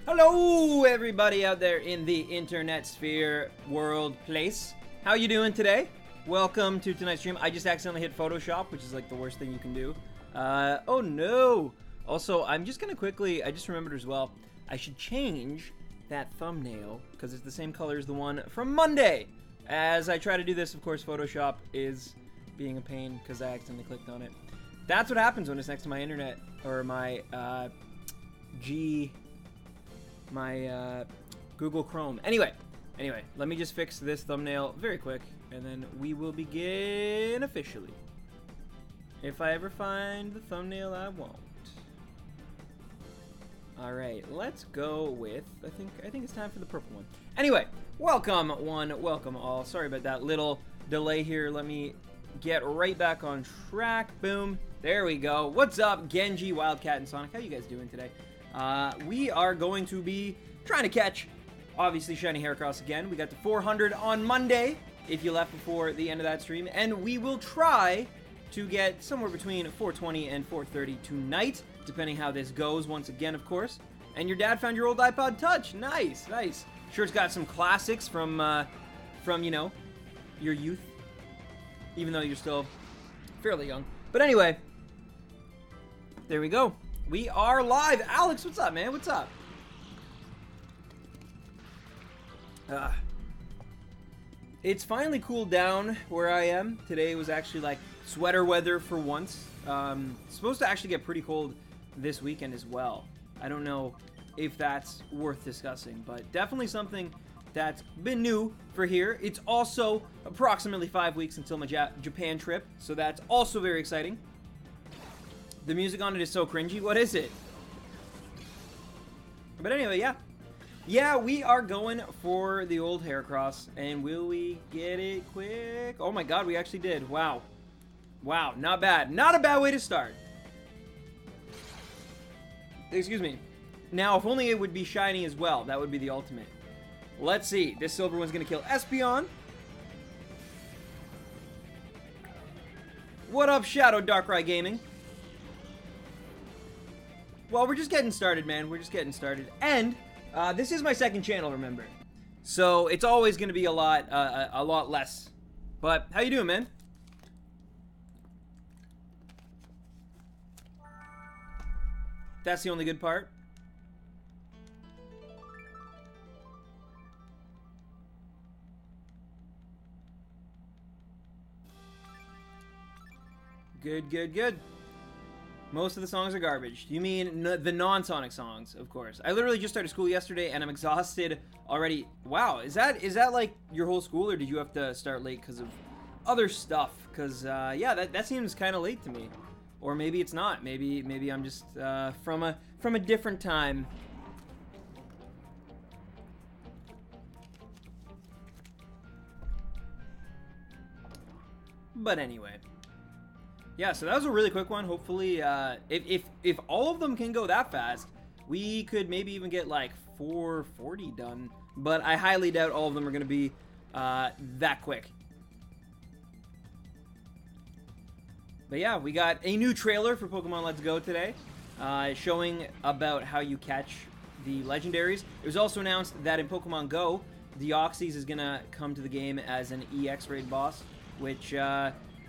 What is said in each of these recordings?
Hello, everybody out there in the internet sphere world place. How you doing today? Welcome to tonight's stream. I just accidentally hit Photoshop, which is like the worst thing you can do. Oh no! Also, I'm just gonna quickly, I just remembered as well, I should change that thumbnail, because it's the same color as the one from Monday. As I try to do this, of course, Photoshop is being a pain, because I accidentally clicked on it. That's what happens when it's next to my internet, or my, Google Chrome. Anyway, let me just fix this thumbnail very quick, and then we will begin officially. If I ever find the thumbnail I want. Alright, let's go with, I think it's time for the purple one. Anyway, welcome one, welcome all. Sorry about that little delay here. Let me get right back on track. Boom. There we go. What's up, Genji, Wildcat, and Sonic? How you guys doing today? We are going to be trying to catch, obviously, Shiny Heracross again. We got to 400 on Monday, if you left before the end of that stream. And we will try to get somewhere between 420 and 430 tonight, depending how this goes, once again, of course. And your dad found your old iPod Touch. Nice, nice. Sure, it's got some classics from you know, your youth, even though you're still fairly young. But anyway, there we go. We are live. Alex, what's up, man? What's up? It's finally cooled down where I am. Today was actually like sweater weather for once. It's supposed to actually get pretty cold this weekend as well. I don't know if that's worth discussing, but definitely something that's been new for here. It's also approximately 5 weeks until my Japan trip, so that's also very exciting. The music on it is so cringy. What is it? But anyway, yeah. Yeah, we are going for the old Heracross. And will we get it quick? Oh my god, we actually did. Wow. Wow, not bad. Not a bad way to start. Excuse me. Now, if only it would be shiny as well. That would be the ultimate. Let's see. This silver one's going to kill Espeon. What up, Shadow Darkrai Gaming? Well, we're just getting started, man. We're just getting started. And this is my second channel, remember. So it's always going to be a lot less. But how you doing, man? That's the only good part. Good, good, good. Most of the songs are garbage. You mean the non-Sonic songs, of course. I literally just started school yesterday, and I'm exhausted already. Wow, is that like your whole school, or did you have to start late because of other stuff? Because, yeah, that seems kind of late to me. Or maybe it's not. Maybe I'm just from a different time. But anyway. Yeah, so that was a really quick one. Hopefully, if all of them can go that fast, we could maybe even get like 440 done. But I highly doubt all of them are going to be that quick. But yeah, we got a new trailer for Pokemon Let's Go today, showing about how you catch the legendaries. It was also announced that in Pokemon Go, Deoxys is going to come to the game as an EX raid boss, which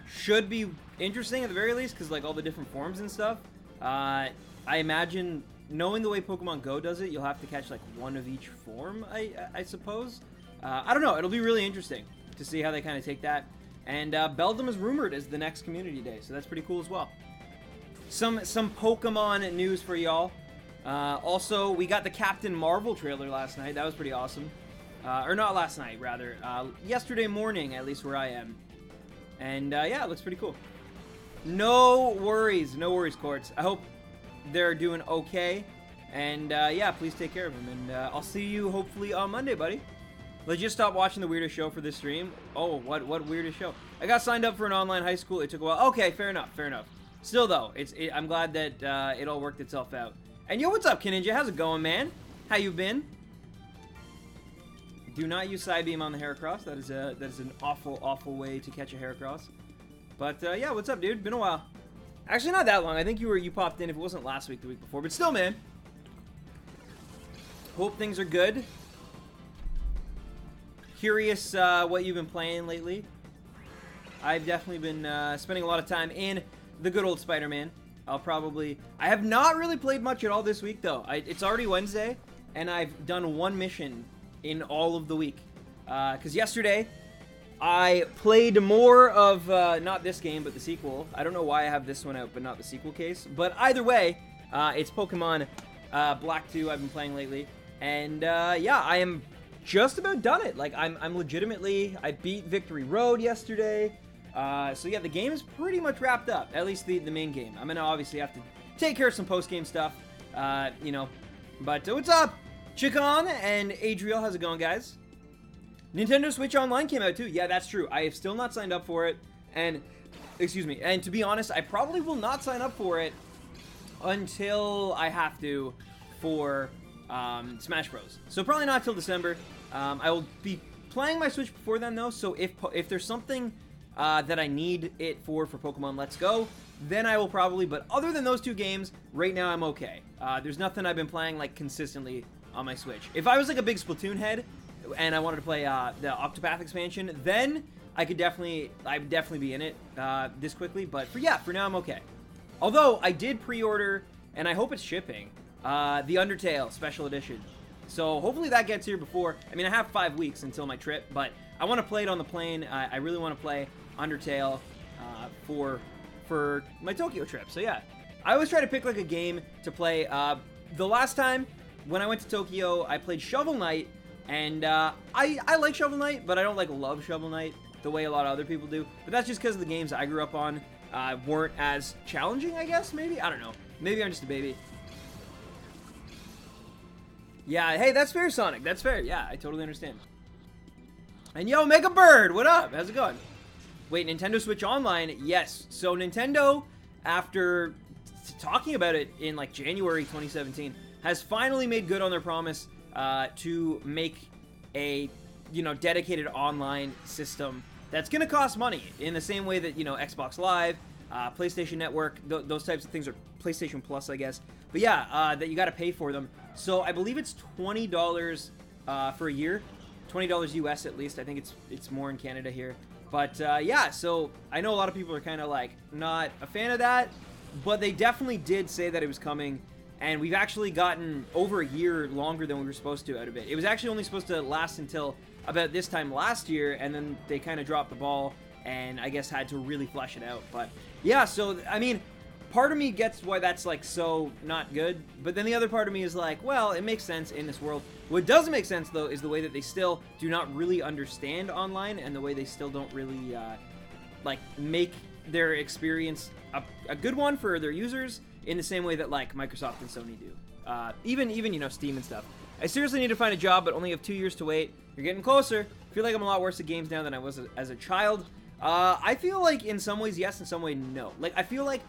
should be interesting at the very least, because like all the different forms and stuff. I imagine, knowing the way Pokemon Go does it, you'll have to catch like one of each form, I suppose. I don't know, it'll be really interesting to see how they kind of take that. And Beldum is rumored as the next community day, so that's pretty cool as well. Some Pokemon news for y'all. Also, we got the Captain Marvel trailer last night. That was pretty awesome. Or not last night, rather. Yesterday morning, at least where I am. And yeah, it looks pretty cool. No worries, Quartz. I hope they're doing okay. And yeah, please take care of them. And I'll see you hopefully on Monday, buddy. Legit stop watching the weirdest show for this stream. Oh, what weirdest show? I got signed up for an online high school. It took a while. Okay, fair enough. Still though, I'm glad that it all worked itself out. And yo, what's up, Kininja? How's it going, man? How you been? Do not use Psybeam on the Heracross. That is an awful way to catch a Heracross. But yeah, what's up, dude? Been a while. Actually, not that long. I think you popped in if it wasn't last week, the week before. But still, man. Hope things are good. Curious what you've been playing lately. I've definitely been spending a lot of time in the good old Spider-Man. I have not really played much at all this week, though. It's already Wednesday, and I've done one mission in all of the week. Because yesterday, I played more of, not this game, but the sequel. I don't know why I have this one out, but not the sequel case. But either way, it's Pokemon Black 2 I've been playing lately. And yeah, I am just about done it. Like, I'm legitimately, I beat Victory Road yesterday. So yeah, the game is pretty much wrapped up. At least the main game. I'm gonna obviously have to take care of some post-game stuff, you know. But what's up, Chicon and Adriel? How's it going, guys? Nintendo Switch Online came out too. Yeah, that's true. I have still not signed up for it. And, excuse me, and to be honest, I probably will not sign up for it until I have to for Smash Bros. So probably not till December. I will be playing my Switch before then, though. So if there's something that I need it for Pokemon Let's Go, then I will probably. But other than those two games, right now I'm okay. There's nothing I've been playing like consistently on my Switch. If I was like a big Splatoon head and I wanted to play the Octopath expansion, then I'd definitely be in it this quickly. But for now I'm okay. Although I did pre-order, and I hope it's shipping, the Undertale Special Edition. So hopefully that gets here before. I mean, I have 5 weeks until my trip, but I want to play it on the plane. I really want to play Undertale for my Tokyo trip. So yeah, I always try to pick like a game to play. The last time when I went to Tokyo, I played Shovel Knight, and I like Shovel Knight, but I don't like love Shovel Knight the way a lot of other people do. But that's just because the games I grew up on weren't as challenging, I guess. Maybe, I don't know. Maybe I'm just a baby. Yeah, hey, that's fair, Sonic. That's fair. Yeah, I totally understand. And yo, Mega Bird, what up? How's it going? Wait, Nintendo Switch Online? Yes. So Nintendo, after talking about it in like January 2017, has finally made good on their promise to make a, you know, dedicated online system that's going to cost money in the same way that, you know, Xbox Live, PlayStation Network, those types of things, or PlayStation Plus, I guess. But yeah, that you got to pay for them. So I believe it's $20 for a year, $20 US at least. I think it's more in Canada here. But yeah, so I know a lot of people are kind of like not a fan of that, but they definitely did say that it was coming, and we've actually gotten over a year longer than we were supposed to out of it. It was actually only supposed to last until about this time last year, and then they kind of dropped the ball and I guess had to really flesh it out. But yeah, so I mean, part of me gets why that's like so not good, but then the other part of me is like, well, it makes sense in this world. What doesn't make sense though is the way that they still do not really understand online, and the way they still don't really like make their experience a good one for their users in the same way that like Microsoft and Sony do. Even you know, Steam and stuff. I seriously need to find a job, but only have 2 years to wait. You're getting closer. I feel like I'm a lot worse at games now than I was as a child. I feel like in some ways yes, in some way no. Like, I feel like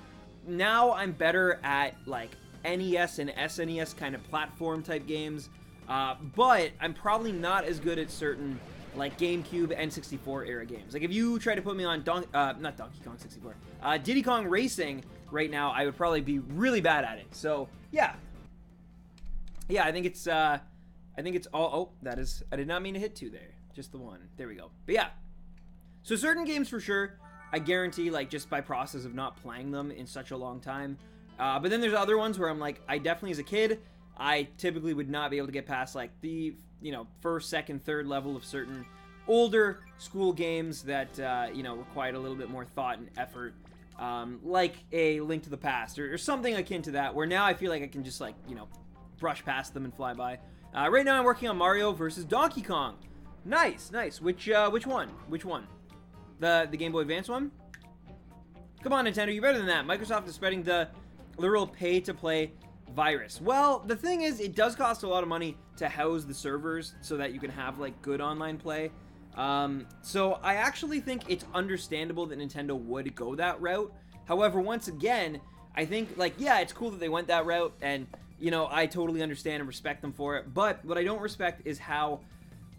now I'm better at, like, NES and SNES kind of platform type games, but I'm probably not as good at certain, like, GameCube N64 era games. Like, if you try to put me on not Donkey Kong 64, Diddy Kong Racing right now, I would probably be really bad at it. So, yeah. Yeah, I think it's all, that is, I did not mean to hit 2 there. Just the 1. There we go. But yeah. So certain games for sure, I guarantee, like, just by process of not playing them in such a long time. But then there's other ones where I'm like, I definitely as a kid, I typically would not be able to get past, like, the, you know, first, second, third level of certain older school games that, you know, required a little bit more thought and effort. Like a Link to the Past or something akin to that, where now I feel like I can just, like, you know, brush past them and fly by. Right now I'm working on Mario versus Donkey Kong. Nice, nice. Which one? Which one? The Game Boy Advance one? Come on, Nintendo, you're better than that. Microsoft is spreading the literal pay-to-play virus. Well, the thing is, it does cost a lot of money to house the servers so that you can have, like, good online play. So I actually think it's understandable that Nintendo would go that route. However, once again, I think, like, yeah, it's cool that they went that route, and, you know, I totally understand and respect them for it. But what I don't respect is how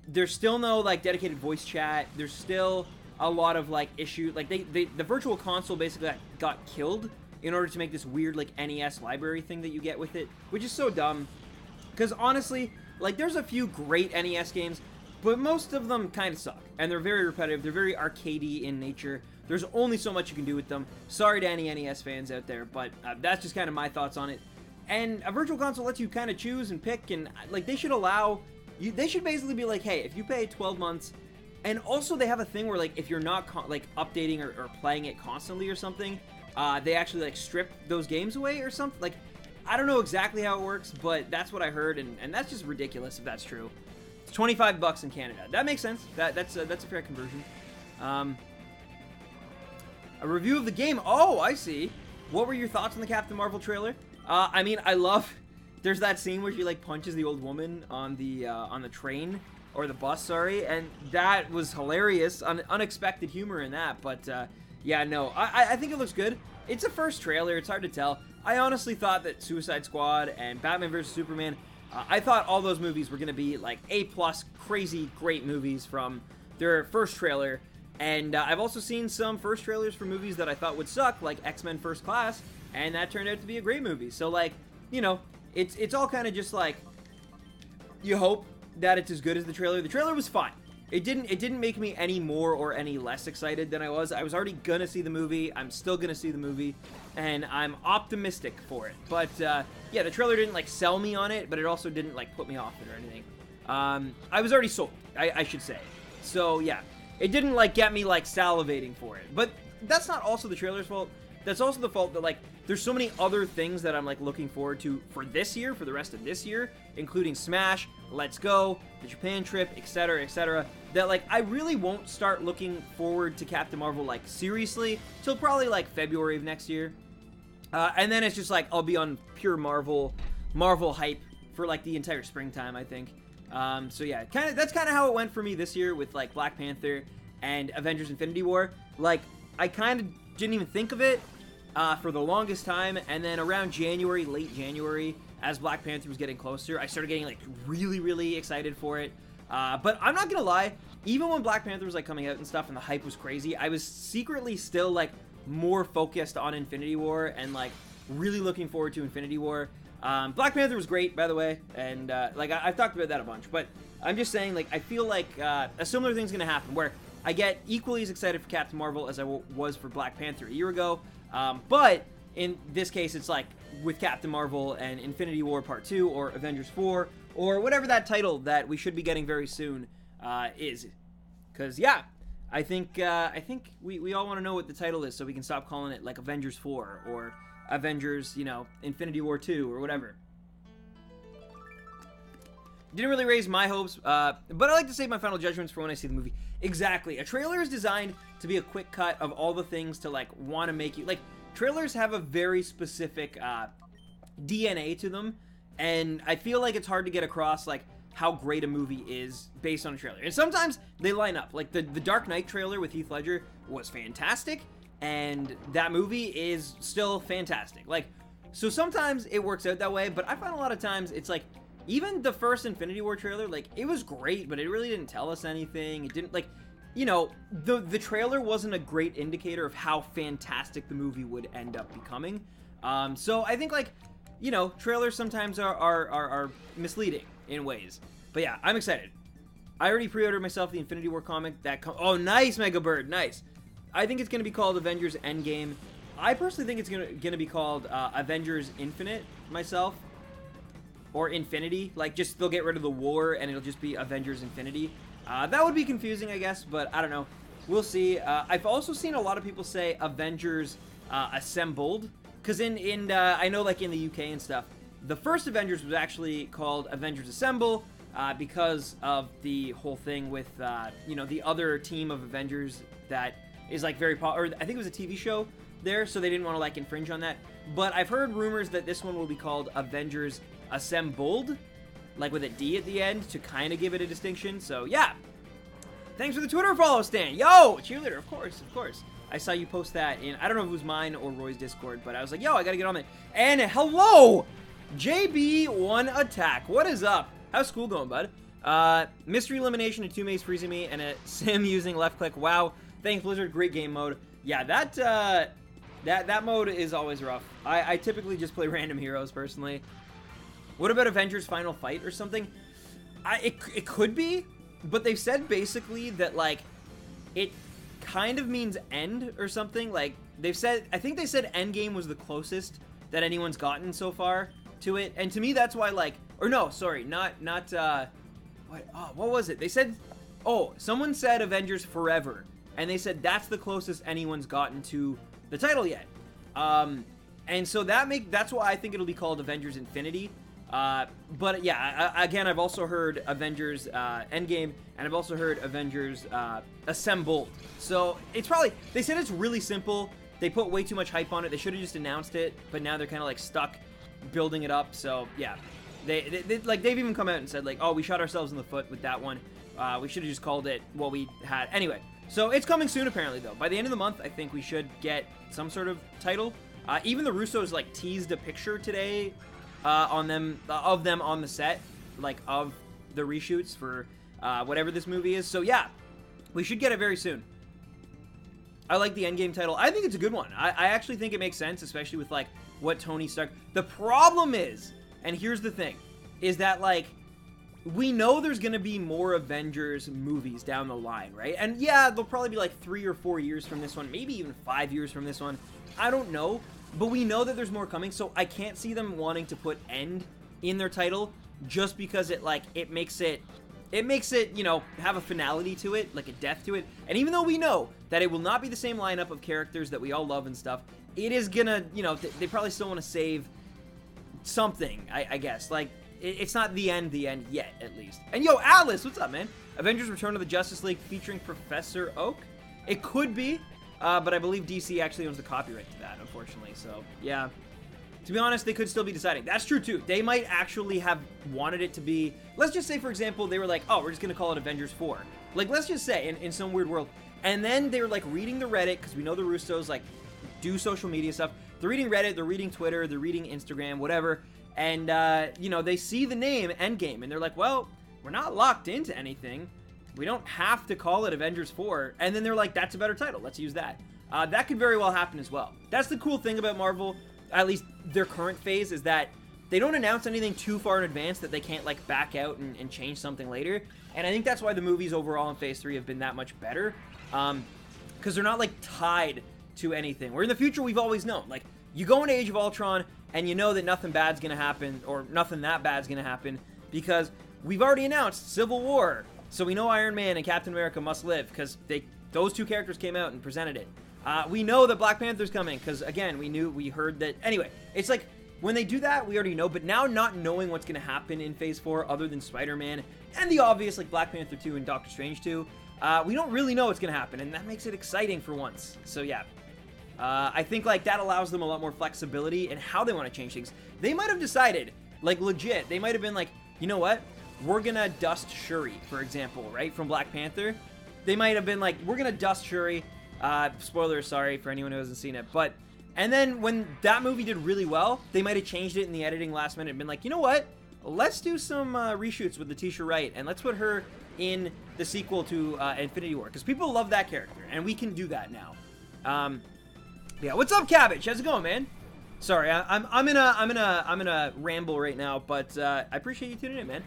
there's still no, like, dedicated voice chat. There's still a lot of, like, issues. Like, the Virtual Console basically got killed in order to make this weird, like, NES library thing that you get with it, which is so dumb. Because, honestly, like, there's a few great NES games, but most of them kind of suck. And they're very repetitive. They're very arcadey in nature. There's only so much you can do with them. Sorry to any NES fans out there, but that's just kind of my thoughts on it. And a Virtual Console lets you kind of choose and pick, and, like, they should allow... they should basically be like, hey, if you pay 12 months... And also, they have a thing where, like, if you're not, like, updating or playing it constantly or something, they actually, like, strip those games away or something. Like, I don't know exactly how it works, but that's what I heard, and that's just ridiculous if that's true. It's $25 in Canada. That makes sense. That's a fair conversion. A review of the game. Oh, I see. What were your thoughts on the Captain Marvel trailer? I mean, I love... There's that scene where she, like, punches the old woman on the train... Or the bus, sorry, and that was hilarious. Unexpected humor in that, but, yeah, no. I think it looks good. It's a first trailer. It's hard to tell. I honestly thought that Suicide Squad and Batman vs. Superman, I thought all those movies were going to be, like, A+, crazy, great movies from their first trailer. And I've also seen some first trailers for movies that I thought would suck, like X-Men First Class, and that turned out to be a great movie. So, like, you know, it's all kind of just, like, you hope that it's as good as the trailer. The trailer was fine. It didn't make me any more or any less excited than I was. I was already gonna see the movie. I'm still gonna see the movie, and I'm optimistic for it. But yeah, the trailer didn't, like, sell me on it, but it also didn't, like, put me off it or anything. I was already sold, I should say. So yeah, it didn't, like, get me, like, salivating for it. But that's not also the trailer's fault. That's also the fault that, like, there's so many other things that I'm, like, looking forward to for this year, for the rest of this year, including Smash, Let's Go, the Japan trip, etc., that, like, I really won't start looking forward to Captain Marvel, like, seriously, till probably, like, February of next year. And then it's just, like, I'll be on pure Marvel hype for, like, the entire springtime, I think. So yeah, that's kind of how it went for me this year with, like, Black Panther and Avengers Infinity War. Like, I kind of didn't even think of it for the longest time, and then around January, late January, as Black Panther was getting closer, I started getting, like, really, really excited for it. But I'm not gonna lie, even when Black Panther was, like, coming out and stuff and the hype was crazy, I was secretly still, like, more focused on Infinity War and, like, really looking forward to Infinity War. Black Panther was great, by the way, and, like, I've talked about that a bunch, but I'm just saying, like, I feel like a similar thing's gonna happen, where I get equally as excited for Captain Marvel as I was for Black Panther a year ago. But in this case, it's like with Captain Marvel and Infinity War Part 2 or Avengers 4 or whatever that title that we should be getting very soon is. Because, yeah, I think we all want to know what the title is so we can stop calling it, like, Avengers 4 or Avengers, you know, Infinity War 2 or whatever. Didn't really raise my hopes, but I like to save my final judgments for when I see the movie. Exactly. A trailer is designed to be a quick cut of all the things to, like, want to make you... Like, trailers have a very specific DNA to them, and I feel like it's hard to get across, like, how great a movie is based on a trailer. And sometimes they line up. Like, the Dark Knight trailer with Heath Ledger was fantastic, and that movie is still fantastic. Like, so sometimes it works out that way, but I find a lot of times it's like, even the first Infinity War trailer, like, it was great, but it really didn't tell us anything. It didn't, like, you know, the trailer wasn't a great indicator of how fantastic the movie would end up becoming. So I think, like, you know, trailers sometimes are misleading in ways. But yeah, I'm excited. I already pre-ordered myself the Infinity War comic. Oh, nice, Mega Bird, nice. I think it's going to be called Avengers Endgame. I personally think it's going to be called Avengers Infinite myself. Or Infinity. Like, just they'll get rid of the war and it'll just be Avengers Infinity. That would be confusing, I guess, but I don't know. We'll see. I've also seen a lot of people say Avengers Assembled. Because I know, like, in the UK and stuff, the first Avengers was actually called Avengers Assemble because of the whole thing with, you know, the other team of Avengers that is, like, very popular. I think it was a TV show there, so they didn't want to, like, infringe on that. But I've heard rumors that this one will be called Avengers Assembled, like with a D at the end, to kind of give it a distinction. So, yeah. Thanks for the Twitter follow, Stan. Yo, cheerleader, of course, of course. I saw you post that in, I don't know if it was mine or Roy's Discord, but I was like, yo, I gotta get on it. And hello, JB1 Attack. What is up? How's school going, bud? Mystery elimination and 2 maze freezing me and a sim using left click. Wow. Thanks, Blizzard. Great game mode. Yeah, that mode is always rough. I typically just play random heroes, personally. What about Avengers Final Fight or something? It could be, but they've said basically that, like, it kind of means end or something. Like, they've said, I think they said Endgame was the closest that anyone's gotten so far to it. And to me, that's why, like, or no, sorry, not, what was it? They said, someone said Avengers Forever. And they said that's the closest anyone's gotten to the title yet. And so that's why I think it'll be called Avengers Infinity. But yeah, again, I've also heard Avengers Endgame, and I've also heard Avengers Assembled. So it's probably, they said it's really simple. They put way too much hype on it. They should have just announced it, but now they're kind of like stuck building it up. So yeah, they've even come out and said, like, oh, we shot ourselves in the foot with that one. We should have just called it what we had. Anyway, so it's coming soon apparently though. By the end of the month, I think we should get some sort of title. Even the Russos like teased a picture today of them on the set, like, of the reshoots for whatever this movie is. So yeah, we should get it very soon. I like the Endgame title. I think it's a good one. I actually think it makes sense, especially with, like, what Tony Stark... The problem is, and here's the thing, is that, like, we know there's gonna be more Avengers movies down the line, right? And yeah, they'll probably be, like, 3 or 4 years from this one, maybe even 5 years from this one. I don't know. But we know that there's more coming, so I can't see them wanting to put end in their title just because it makes it, you know, have a finality to it, like a death to it. And even though we know that it will not be the same lineup of characters that we all love and stuff, it is gonna, you know, they probably still want to save something, I guess. Like, it's not the end yet, at least. And yo, Alice, what's up, man? Avengers Return of the Justice League featuring Professor Oak? It could be. But I believe DC actually owns the copyright to that, unfortunately. So, yeah. To be honest, they could still be deciding. That's true, too. They might actually have wanted it to be... Let's just say, for example, they were like, oh, we're just going to call it Avengers 4. Like, let's just say, in some weird world. And then they were, like, reading the Reddit, because we know the Russos, like, do social media stuff. They're reading Reddit, they're reading Twitter, they're reading Instagram, whatever. And, you know, they see the name Endgame, and they're like, well, we're not locked into anything. We don't have to call it Avengers 4. And then they're like, that's a better title. Let's use that. That could very well happen as well. That's the cool thing about Marvel, at least their current phase, is that they don't announce anything too far in advance that they can't, like, back out and change something later. And I think that's why the movies overall in Phase 3 have been that much better. Because they're not, like, tied to anything. Where in the future, we've always known. Like, you go into Age of Ultron, and you know that nothing bad's going to happen, or nothing that bad's going to happen, because we've already announced Civil War. So we know Iron Man and Captain America must live, because those two characters came out and presented it. We know that Black Panther's coming, because, again, we heard that... Anyway, it's like, when they do that, we already know, but now not knowing what's going to happen in Phase 4, other than Spider-Man, and the obvious, like, Black Panther 2 and Doctor Strange 2, we don't really know what's going to happen, and that makes it exciting for once. So, yeah. I think, like, that allows them a lot more flexibility in how they want to change things. They might have decided, like, legit, they might have been like, you know what? We're going to dust Shuri, for example, right, from Black Panther. They might have been like, we're going to dust Shuri, Spoilers, sorry for anyone who hasn't seen it. But, and then when that movie did really well, they might have changed it in the editing last minute and been like, you know what? Let's do some reshoots with Letitia Wright, and let's put her in the sequel to Infinity War, because people love that character, and we can do that now. Yeah, what's up, Cabbage? How's it going, man? Sorry, I'm in a ramble right now, but I appreciate you tuning in, man.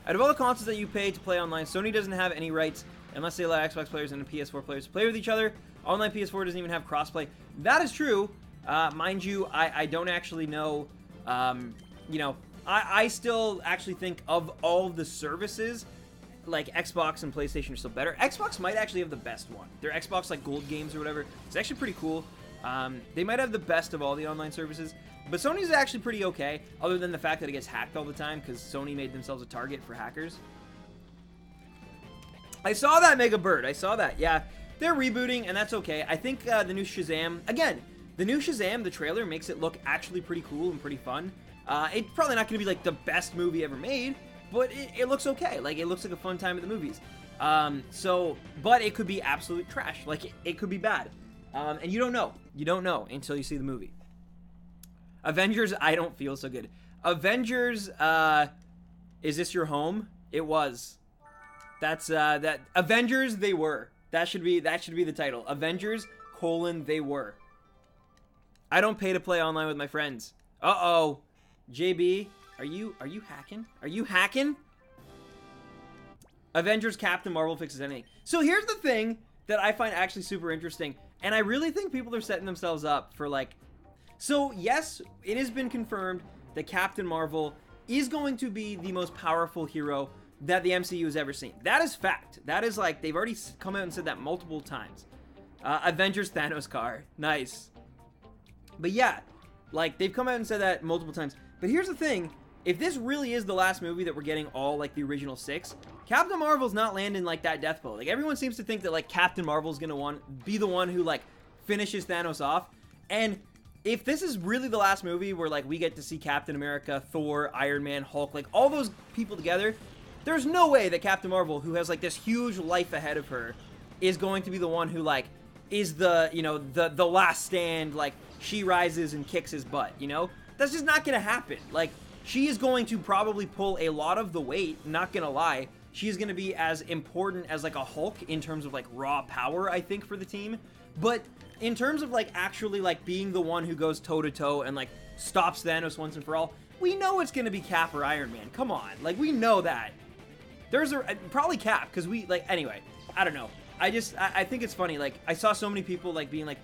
Out of all the consoles that you pay to play online, Sony doesn't have any rights unless they allow Xbox players and PS4 players to play with each other. Online PS4 doesn't even have crossplay. That is true. Mind you, I don't actually know. You know, I still actually think of all the services, like Xbox and PlayStation are still better. Xbox might actually have the best one. Their Xbox like Gold games or whatever. It's actually pretty cool. They might have the best of all the online services, but Sony's actually pretty okay, other than the fact that it gets hacked all the time because Sony made themselves a target for hackers. I saw that, Mega Bird. I saw that. Yeah, they're rebooting, and that's okay. I think the new Shazam, again, the new Shazam, the trailer makes it look actually pretty cool and pretty fun. It's probably not going to be like the best movie ever made, but it looks okay. Like, it looks like a fun time at the movies. But it could be absolute trash. Like, it could be bad. And you don't know. You don't know until you see the movie. Avengers, I don't feel so good. Avengers, is this your home? It was. That's, that, Avengers, they were. That should be the title. Avengers, they were. I don't pay to play online with my friends. Uh-oh. JB, are you hacking? Are you hacking? Avengers Captain Marvel fixes anything. So here's the thing that I find actually super interesting, and I really think people are setting themselves up for like... So yes, it has been confirmed that Captain Marvel is going to be the most powerful hero that the MCU has ever seen. That is fact. That is like, they've already come out and said that multiple times. Avengers Thanos car. Nice. But yeah, like, they've come out and said that multiple times. But here's the thing. If this really is the last movie that we're getting all, like, the original 6, Captain Marvel's not landing, like, that death blow. Like, everyone seems to think that, like, Captain Marvel's gonna be the one who, like, finishes Thanos off. And if this is really the last movie where, like, we get to see Captain America, Thor, Iron Man, Hulk, like, all those people together, there's no way that Captain Marvel, who has, like, this huge life ahead of her, is going to be the one who, like, is the, you know, the last stand, like, she rises and kicks his butt, you know? That's just not gonna happen. Like, she is going to probably pull a lot of the weight, not gonna lie. She is gonna be as important as, like, a Hulk in terms of, like, raw power, I think, for the team. But in terms of, like, actually, like, being the one who goes toe-to-toe and, like, stops Thanos once and for all, we know it's gonna be Cap or Iron Man. Come on. Like, we know that. There's probably Cap, because we, like, anyway, I don't know. I think it's funny, like, I saw so many people, like, being like,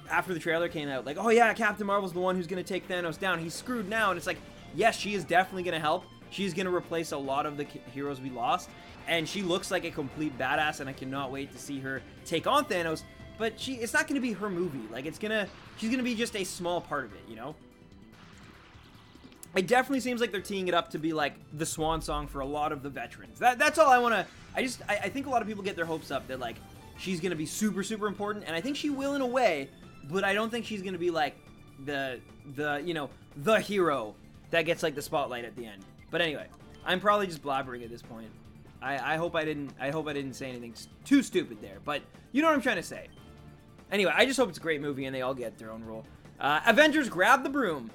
after the trailer came out, like, oh yeah, Captain Marvel's the one who's gonna take Thanos down. He's screwed now, and it's like, yes, she is definitely gonna help. She's gonna replace a lot of the heroes we lost, and she looks like a complete badass, and I cannot wait to see her take on Thanos. But it's not gonna be her movie. Like, she's gonna be just a small part of it, you know? It definitely seems like they're teeing it up to be, like, the swan song for a lot of the veterans. That's all I want to... I think a lot of people get their hopes up that, like, she's going to be super, super important, and I think she will in a way, but I don't think she's going to be, like, the hero that gets, like, the spotlight at the end. But anyway, I'm probably just blabbering at this point. I hope I didn't say anything too stupid there, but you know what I'm trying to say. Anyway, I just hope it's a great movie and they all get their own role. Avengers, grab the broom.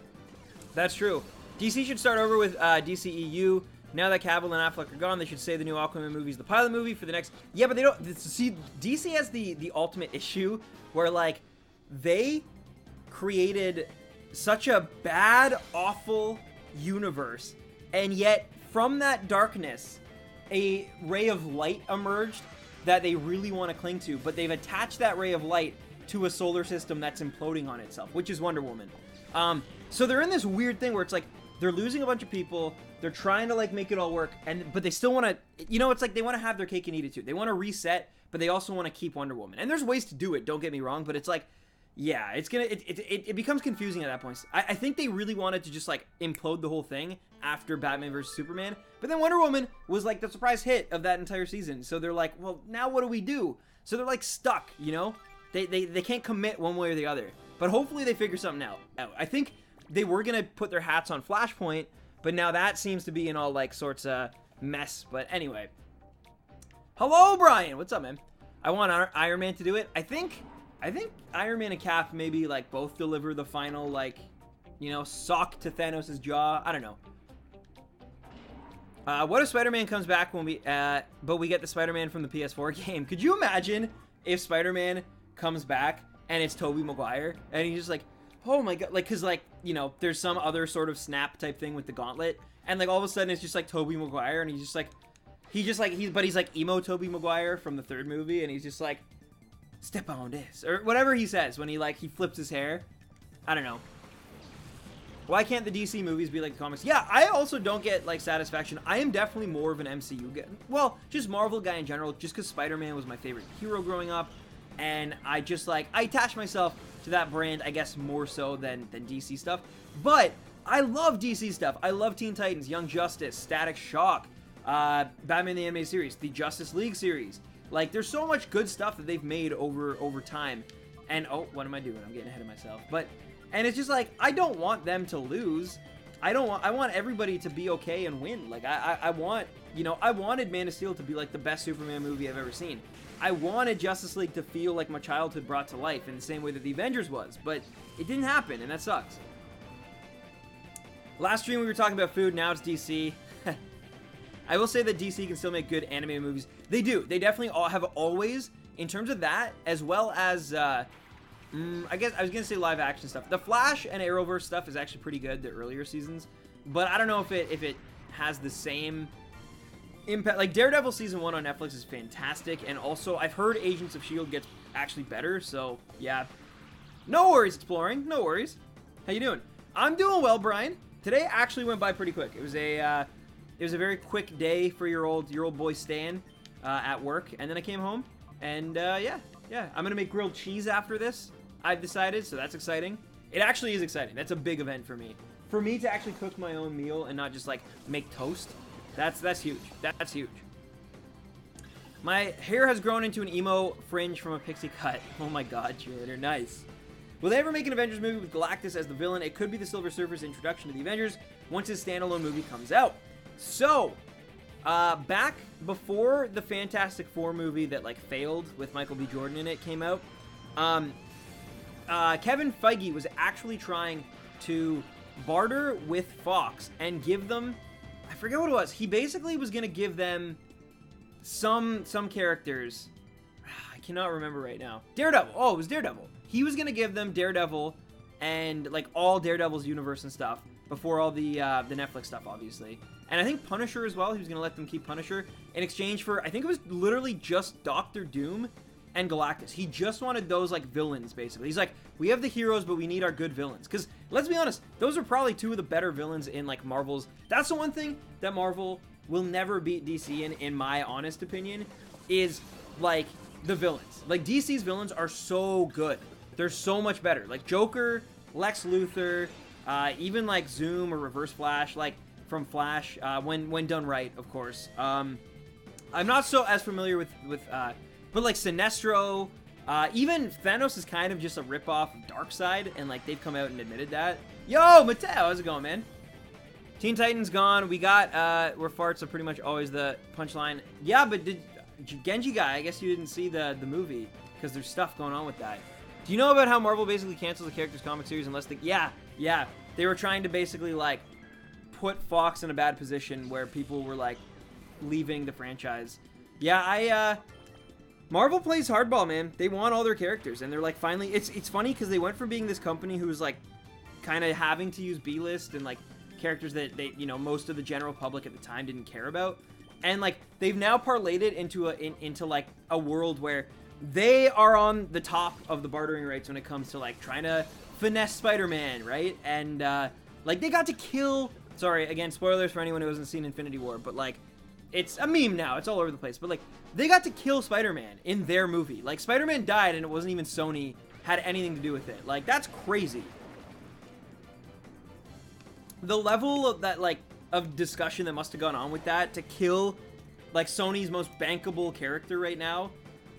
That's true. DC should start over with DCEU. Now that Cavill and Affleck are gone, they should say the new Aquaman movie is the pilot movie for the next... Yeah, but they don't... See, DC has the ultimate issue where, like, they created such a bad, awful universe, and yet from that darkness, a ray of light emerged that they really want to cling to, but they've attached that ray of light to a solar system that's imploding on itself, which is Wonder Woman. So they're in this weird thing where it's like, they're losing a bunch of people, they're trying to, like, make it all work, but they still want to, you know, it's like they want to have their cake and eat it too. They want to reset, but they also want to keep Wonder Woman. And there's ways to do it, don't get me wrong, but it's like, yeah, it becomes confusing at that point. I think they really wanted to just, like, implode the whole thing after Batman vs. Superman, but then Wonder Woman was, like, the surprise hit of that entire season, so they're like, well, now what do we do? So they're, like, stuck, you know? They can't commit one way or the other, but hopefully they figure something out. I think they were going to put their hats on Flashpoint, but now that seems to be in all, like, sorts of mess. But anyway. Hello, Brian. What's up, man? I want Iron Man to do it. I think Iron Man and Cap maybe like both deliver the final like, you know, sock to Thanos' jaw. I don't know. What if Spider-Man comes back when but we get the Spider-Man from the PS4 game? Could you imagine if Spider-Man comes back and it's Tobey Maguire and he's just like, oh my god, like, cause like, you know, there's some other sort of snap type thing with the gauntlet, and like all of a sudden it's just like Tobey Maguire, and he's like emo Tobey Maguire from the third movie, and he's just like, step on this, or whatever he says when he flips his hair. I don't know. Why can't the DC movies be like the comics? Yeah, I also don't get like satisfaction. I am definitely more of an MCU guy. Well, just Marvel guy in general, just because Spider-Man was my favorite hero growing up, and I just like, I attach myself to that brand, I guess, more so than DC stuff. But I love DC stuff. I love Teen Titans, Young Justice, Static Shock, Batman the Animated Series, the Justice League series. Like, there's so much good stuff that they've made over time. And, oh, what am I doing? I'm getting ahead of myself. And it's just like, I don't want them to lose. I want everybody to be okay and win. Like, I want, you know, I wanted Man of Steel to be like the best Superman movie I've ever seen. I wanted Justice League to feel like my childhood brought to life in the same way that the Avengers was, but it didn't happen, and that sucks. Last stream we were talking about food, now it's DC. I will say that DC can still make good animated movies. They do. They definitely have always, in terms of that, as well as, I guess I was going to say live action stuff. The Flash and Arrowverse stuff is actually pretty good, the earlier seasons, but I don't know if it has the same impact. Like, Daredevil season 1 on Netflix is fantastic, and also I've heard Agents of S.H.I.E.L.D. gets actually better, so yeah. No worries, Exploring. No worries. How you doing? I'm doing well, Brian. Today actually went by pretty quick. It was a very quick day for your old boy Stan at work, and then I came home, and yeah. I'm gonna make grilled cheese after this, I've decided, so that's exciting. It actually is exciting. That's a big event for me. For me to actually cook my own meal and not just like make toast. That's huge. That's huge. My hair has grown into an emo fringe from a pixie cut. Oh my god, Cheerleader. Nice. Will they ever make an Avengers movie with Galactus as the villain? It could be the Silver Surfer's introduction to the Avengers once his standalone movie comes out. So, back before the Fantastic Four movie that like failed with Michael B. Jordan in it came out, Kevin Feige was actually trying to barter with Fox and give them, I forget what it was. He basically was going to give them some characters. I cannot remember right now. Daredevil. Oh, it was Daredevil. He was going to give them Daredevil and like all Daredevil's universe and stuff before all the Netflix stuff, obviously. And I think Punisher as well. He was going to let them keep Punisher in exchange for, I think it was literally just Doctor Doom and Galactus. He just wanted those like villains, basically. He's like, we have the heroes, but we need our good villains. Because let's be honest, those are probably two of the better villains in like Marvel's. That's the one thing that Marvel will never beat DC in my honest opinion, is like the villains. Like DC's villains are so good. They're so much better. Like Joker, Lex Luthor, even like Zoom or Reverse Flash, like from Flash, when done right, of course. I'm not so as familiar with but like Sinestro, even Thanos is kind of just a ripoff of Darkseid, and like they've come out and admitted that. Yo, Mateo, how's it going, man? Teen Titans gone. We got where farts are pretty much always the punchline. Yeah, but did Genji guy? I guess you didn't see the movie because there's stuff going on with that. Do you know about how Marvel basically cancels the character's comic series unless they? Yeah. They were trying to basically like put Fox in a bad position where people were like leaving the franchise. Yeah, Marvel plays hardball, man. They want all their characters, and they're like finally. It's funny because they went from being this company who was like kind of having to use B-list and like characters that they, you know, most of the general public at the time didn't care about, and like they've now parlayed it into like a world where they are on the top of the bartering rates when it comes to like trying to finesse Spider-Man, right? And like they got to kill. Sorry, again, spoilers for anyone who hasn't seen Infinity War, but like it's a meme now. It's all over the place. But like they got to kill Spider-Man in their movie. Like Spider-Man died, and it wasn't even Sony had anything to do with it. Like that's crazy. The level of that like of discussion that must have gone on with that to kill like Sony's most bankable character right now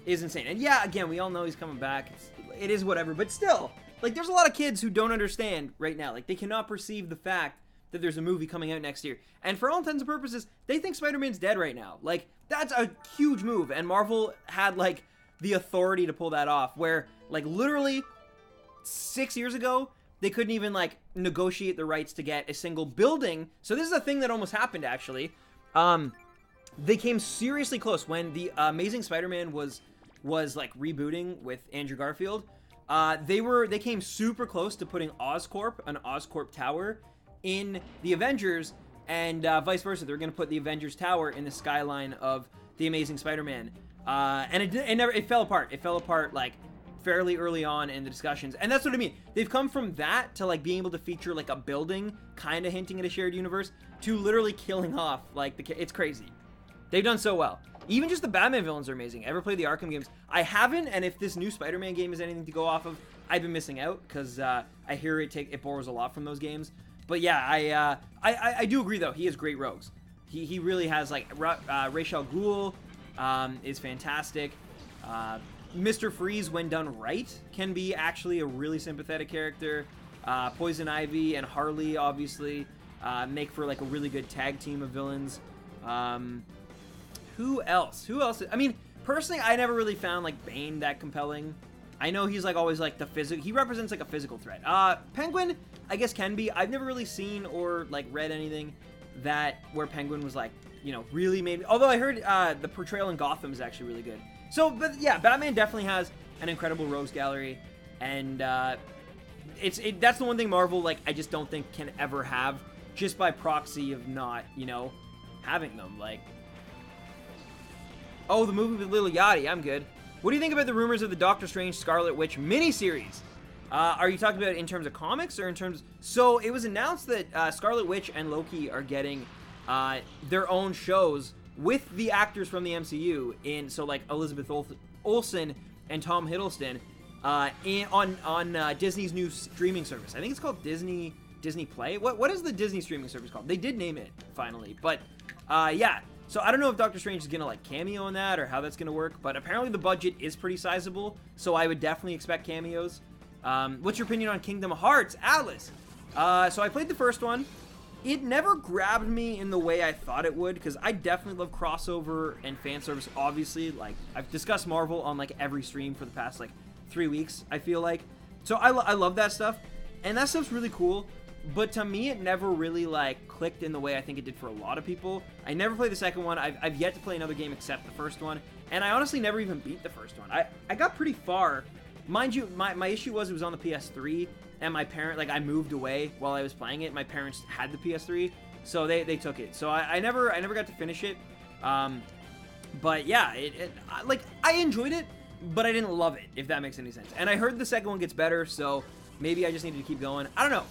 is insane. And yeah, again, we all know he's coming back. It is whatever, but still, like there's a lot of kids who don't understand right now. Like they cannot perceive the fact that there's a movie coming out next year. And for all intents and purposes, they think Spider-Man's dead right now. Like that's a huge move. And Marvel had like the authority to pull that off, where, like, literally 6 years ago, they couldn't even, like, negotiate the rights to get a single building. So this is a thing that almost happened, actually. They came seriously close when the Amazing Spider-Man was like rebooting with Andrew Garfield. They came super close to putting Oscorp, an Oscorp tower, in the Avengers, and vice versa. They were going to put the Avengers tower in the skyline of the Amazing Spider-Man, and it fell apart. It fell apart like fairly early on in the discussions, and that's what I mean. They've come from that to like being able to feature like a building, kind of hinting at a shared universe, to literally killing off like it's crazy. They've done so well. Even just the Batman villains are amazing. Ever played the Arkham games? I haven't, and if this new Spider-Man game is anything to go off of, I've been missing out, because I hear it borrows a lot from those games. But yeah, I do agree, though. He has great rogues. He really has, like, Ra's al Ghul is fantastic. Mr. Freeze, when done right, can be actually a really sympathetic character. Poison Ivy and Harley, obviously, make for, like, a really good tag team of villains. Who else? I mean, personally, I never really found, like, Bane that compelling. I know he's, like, always, like, he represents, like, a physical threat. Penguin, I guess, can be. I've never really seen or, like, read anything where Penguin was, like, you know, really made... Although I heard the portrayal in Gotham is actually really good. So, but, yeah, Batman definitely has an incredible rogues gallery, and that's the one thing Marvel, like, I just don't think can ever have, just by proxy of not, you know, having them, like... Oh, the movie with Lil Yachty. I'm good. What do you think about the rumors of the Doctor Strange Scarlet Witch miniseries? Are you talking about it in terms of comics or in terms... So, it was announced that Scarlet Witch and Loki are getting their own shows with the actors from the MCU so, like, Elizabeth Olsen and Tom Hiddleston on Disney's new streaming service. I think it's called Disney Play. What is the Disney streaming service called? They did name it, finally. But, yeah. So I don't know if Doctor Strange is going to, like, cameo in that or how that's going to work, but apparently the budget is pretty sizable, so I would definitely expect cameos. What's your opinion on Kingdom Hearts, Atlas? So I played the first one. It never grabbed me in the way I thought it would, because I definitely love crossover and fan service, obviously. Like, I've discussed Marvel on, like, every stream for the past, like, 3 weeks, I feel like. So I love that stuff, and that stuff's really cool. But to me, it never really, like, clicked in the way I think it did for a lot of people. I never played the second one. I've yet to play another game except the first one. And I honestly never even beat the first one. I got pretty far. Mind you, my issue was it was on the PS3. And my parent, like, I moved away while I was playing it. My parents had the PS3. So they took it. So I never got to finish it. But yeah, like, I enjoyed it. But I didn't love it, if that makes any sense. And I heard the second one gets better. So maybe I just needed to keep going. I don't know.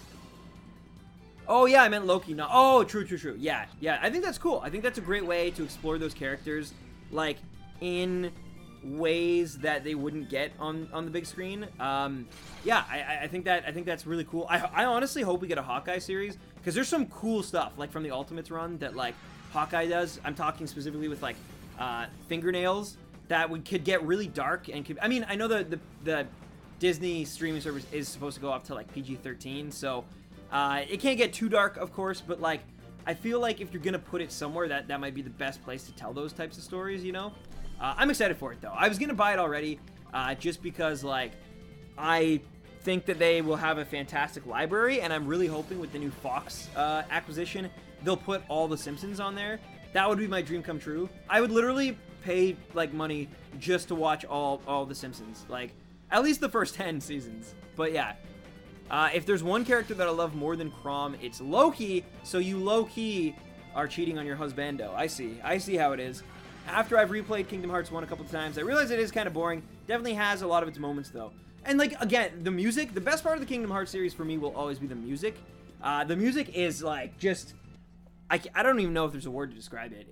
Oh, yeah, I meant Loki. No. Oh, true. Yeah. I think that's cool. I think that's a great way to explore those characters, like, in ways that they wouldn't get on the big screen. Yeah, I think that's really cool. I honestly hope we get a Hawkeye series, because there's some cool stuff, like, from the Ultimates run that, like, Hawkeye does. I'm talking specifically with, like, fingernails that could get really dark and could... I mean, I know the Disney streaming service is supposed to go up to, like, PG-13, so... it can't get too dark, of course, but, like, I feel like if you're gonna put it somewhere, that might be the best place to tell those types of stories, you know? I'm excited for it, though. I was gonna buy it already, just because, like, I think that they will have a fantastic library, and I'm really hoping with the new Fox acquisition, they'll put all the Simpsons on there. That would be my dream come true. I would literally pay, like, money just to watch all the Simpsons. Like, at least the first 10 seasons. But, yeah. If there's one character that I love more than Chrom, it's Loki, so you low-key are cheating on your husbando. I see how it is. After I've replayed Kingdom Hearts 1 a couple of times, I realize it is kind of boring. Definitely has a lot of its moments, though. And, like, again, the music, the best part of the Kingdom Hearts series for me will always be the music. The music is, like, just... I don't even know if there's a word to describe it.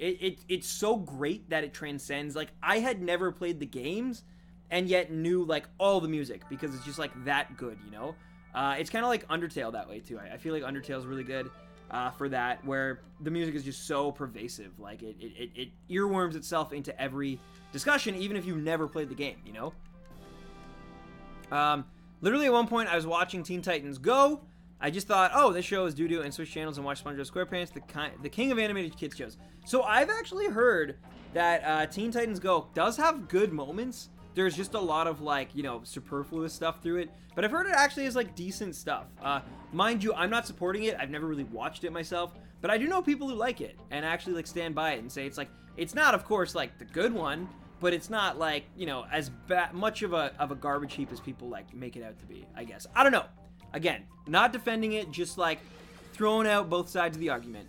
It's so great that it transcends. Like, I had never played the games, and yet knew, like, all the music, because it's just, like, that good, you know? It's kind of like Undertale that way, too. I feel like Undertale's really good for that, where the music is just so pervasive. Like, it earworms itself into every discussion, even if you've never played the game, you know? Literally at one point, I was watching Teen Titans Go. I just thought, oh, this show is doo-doo, and switch channels and watch SpongeBob SquarePants, the king of animated kids shows. So I've actually heard that Teen Titans Go does have good moments, there's just a lot of, like, you know, superfluous stuff through it. But I've heard it actually is, like, decent stuff. Mind you, I'm not supporting it. I've never really watched it myself. But I do know people who like it and actually, like, stand by it and say it's, like, it's not, of course, like, the good one, but it's not, like, you know, as much of a garbage heap as people, like, make it out to be, I guess. I don't know. Again, not defending it, just, like, throwing out both sides of the argument.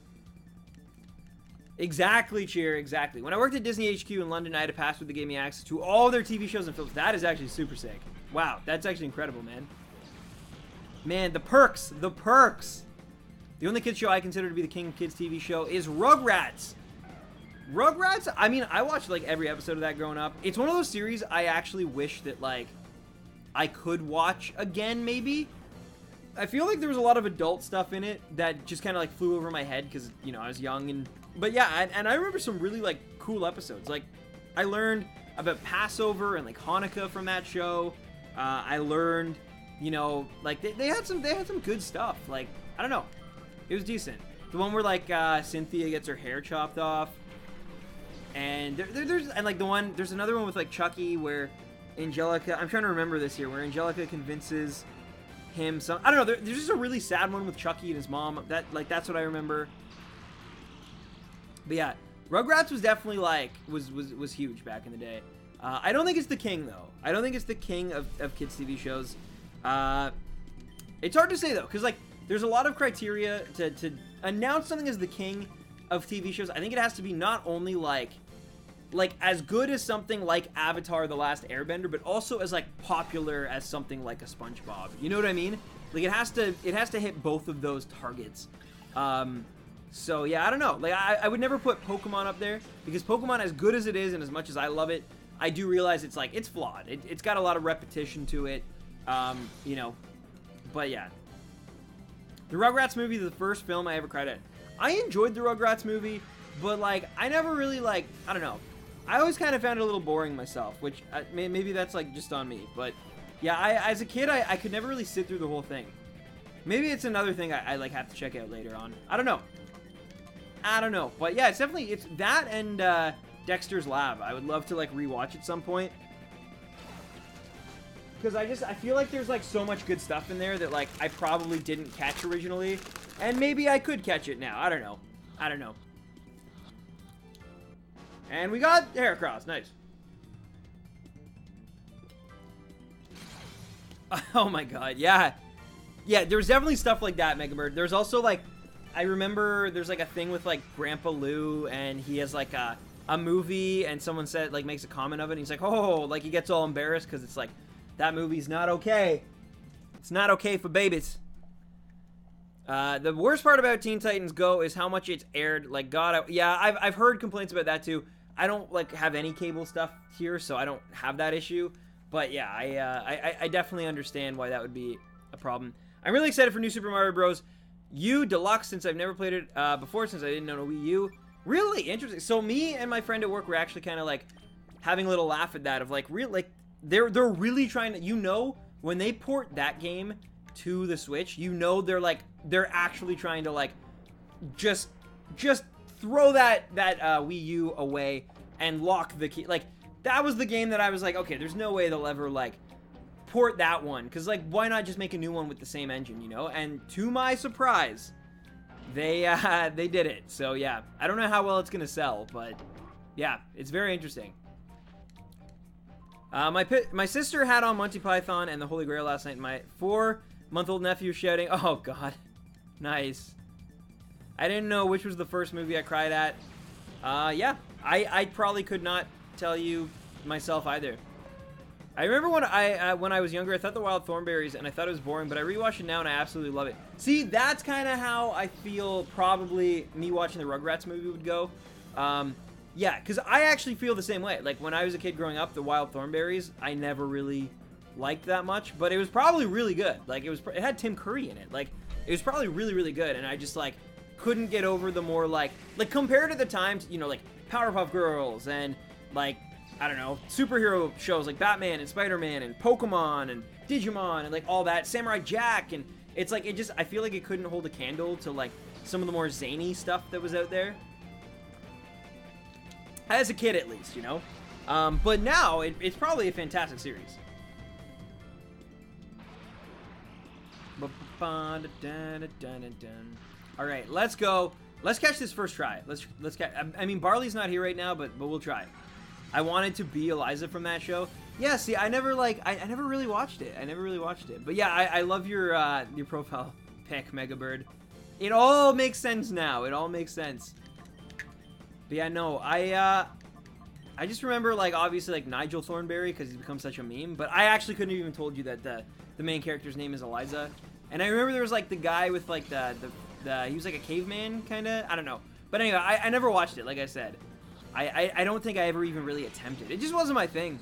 Exactly, Cheer, exactly. When I worked at Disney HQ in London, I had a password that gave me access to all their TV shows and films. That is actually super sick. Wow, that's actually incredible, man. Man, the perks, the perks. The only kids show I consider to be the king of kids TV show is Rugrats. Rugrats, I mean, I watched, like, every episode of that growing up. It's one of those series I actually wish that, like, I could watch again, maybe. I feel like there was a lot of adult stuff in it that just kind of, like, flew over my head because, you know, I was young and... But yeah, and I remember some really, like, cool episodes. Like, I learned about Passover and, like, Hanukkah from that show. I learned, you know, like, they had some good stuff. Like, I don't know. It was decent. The one where, like, Cynthia gets her hair chopped off. And there's another one with, like, Chucky where Angelica, I'm trying to remember this here, where Angelica convinces him I don't know, there's just a really sad one with Chucky and his mom. That's what I remember. But yeah, Rugrats was definitely, like, was huge back in the day. I don't think it's the king, though. I don't think it's the king of kids' TV shows. It's hard to say, though, because, like, there's a lot of criteria to announce something as the king of TV shows. I think it has to be not only, like as good as something like Avatar: The Last Airbender, but also as, like, popular as something like a SpongeBob. You know what I mean? Like, it has to hit both of those targets. So, yeah, I don't know. Like, I would never put Pokemon up there, because Pokemon, as good as it is and as much as I love it, I do realize it's, like, it's flawed. It's got a lot of repetition to it, you know. But, yeah. The Rugrats movie is the first film I ever cried at. I enjoyed the Rugrats movie, but, like, I never really, like, I don't know. I always kind of found it a little boring myself, which maybe that's, like, just on me. But, yeah, as a kid, I could never really sit through the whole thing. Maybe it's another thing I like, have to check out later on. I don't know. But yeah, it's that and Dexter's Lab. I would love to, like, rewatch at some point, because I feel like there's, like, so much good stuff in there that, like, I probably didn't catch originally, and maybe I could catch it now. I don't know. And we got Heracross. Nice. Oh my god, yeah, there's definitely stuff like that, Mega Bird. There's also, like, I remember there's, like, a thing with, like, Grandpa Lou, and he has, like, a movie, and someone said, like, makes a comment of it, and he's like, oh, like, he gets all embarrassed, because it's like, that movie's not okay. It's not okay for babies. The worst part about Teen Titans Go is how much it's aired. Like, God, yeah, I've heard complaints about that, too. I don't, like, have any cable stuff here, so I don't have that issue. But, yeah, I definitely understand why that would be a problem. I'm really excited for New Super Mario Bros. U Deluxe, since I've never played it before, since I didn't know Wii U. Really interesting. So me and my friend at work were actually kind of, like, having a little laugh at that, of, like, they're really trying to, you know, when they port that game to the Switch, you know, they're actually trying to, like, just throw that Wii U away and lock the key. Like, that was the game that I was like, okay, there's no way they'll ever, like, port that one, because, like, why not just make a new one with the same engine, you know? And to my surprise, they did it. So yeah, I don't know how well it's gonna sell, but yeah, it's very interesting. My sister had on Monty Python and the Holy Grail last night, and my 4-month-old nephew shouting, oh god, nice. I didn't know which was the first movie I cried at. Yeah, I probably could not tell you myself either. I remember when I was younger, I thought The Wild Thornberrys, and I thought it was boring, but I rewatched it now, and I absolutely love it. See, that's kind of how I feel probably me watching the Rugrats movie would go. Yeah, because I actually feel the same way. Like, when I was a kid growing up, The Wild Thornberrys, I never really liked that much, but it was probably really good. Like, it had Tim Curry in it. Like, it was probably really, really good, and I just, like, couldn't get over the more, like, compared to the times, you know, like, Powerpuff Girls, and, like, I don't know, superhero shows like Batman and Spider-Man and Pokemon and Digimon and, like, all that, Samurai Jack, and it's like, I feel like it couldn't hold a candle to, like, some of the more zany stuff that was out there. As a kid, at least, you know? But now, it's probably a fantastic series. Alright, let's go. Let's catch this first try. Let's catch. I mean, Barley's not here right now, but we'll try. I wanted to be Eliza from that show. Yeah, see, I never really watched it. But yeah, I love your profile pic, Megabird. It all makes sense now. It all makes sense. But yeah, no, I just remember, like, obviously, like, Nigel Thornberry, because he's become such a meme. But I actually couldn't have even told you that the main character's name is Eliza. And I remember there was, like, the guy with, like, he was like a caveman, kind of. I don't know. But anyway, I never watched it, like I said. I don't think I ever even really attempted. It just wasn't my thing.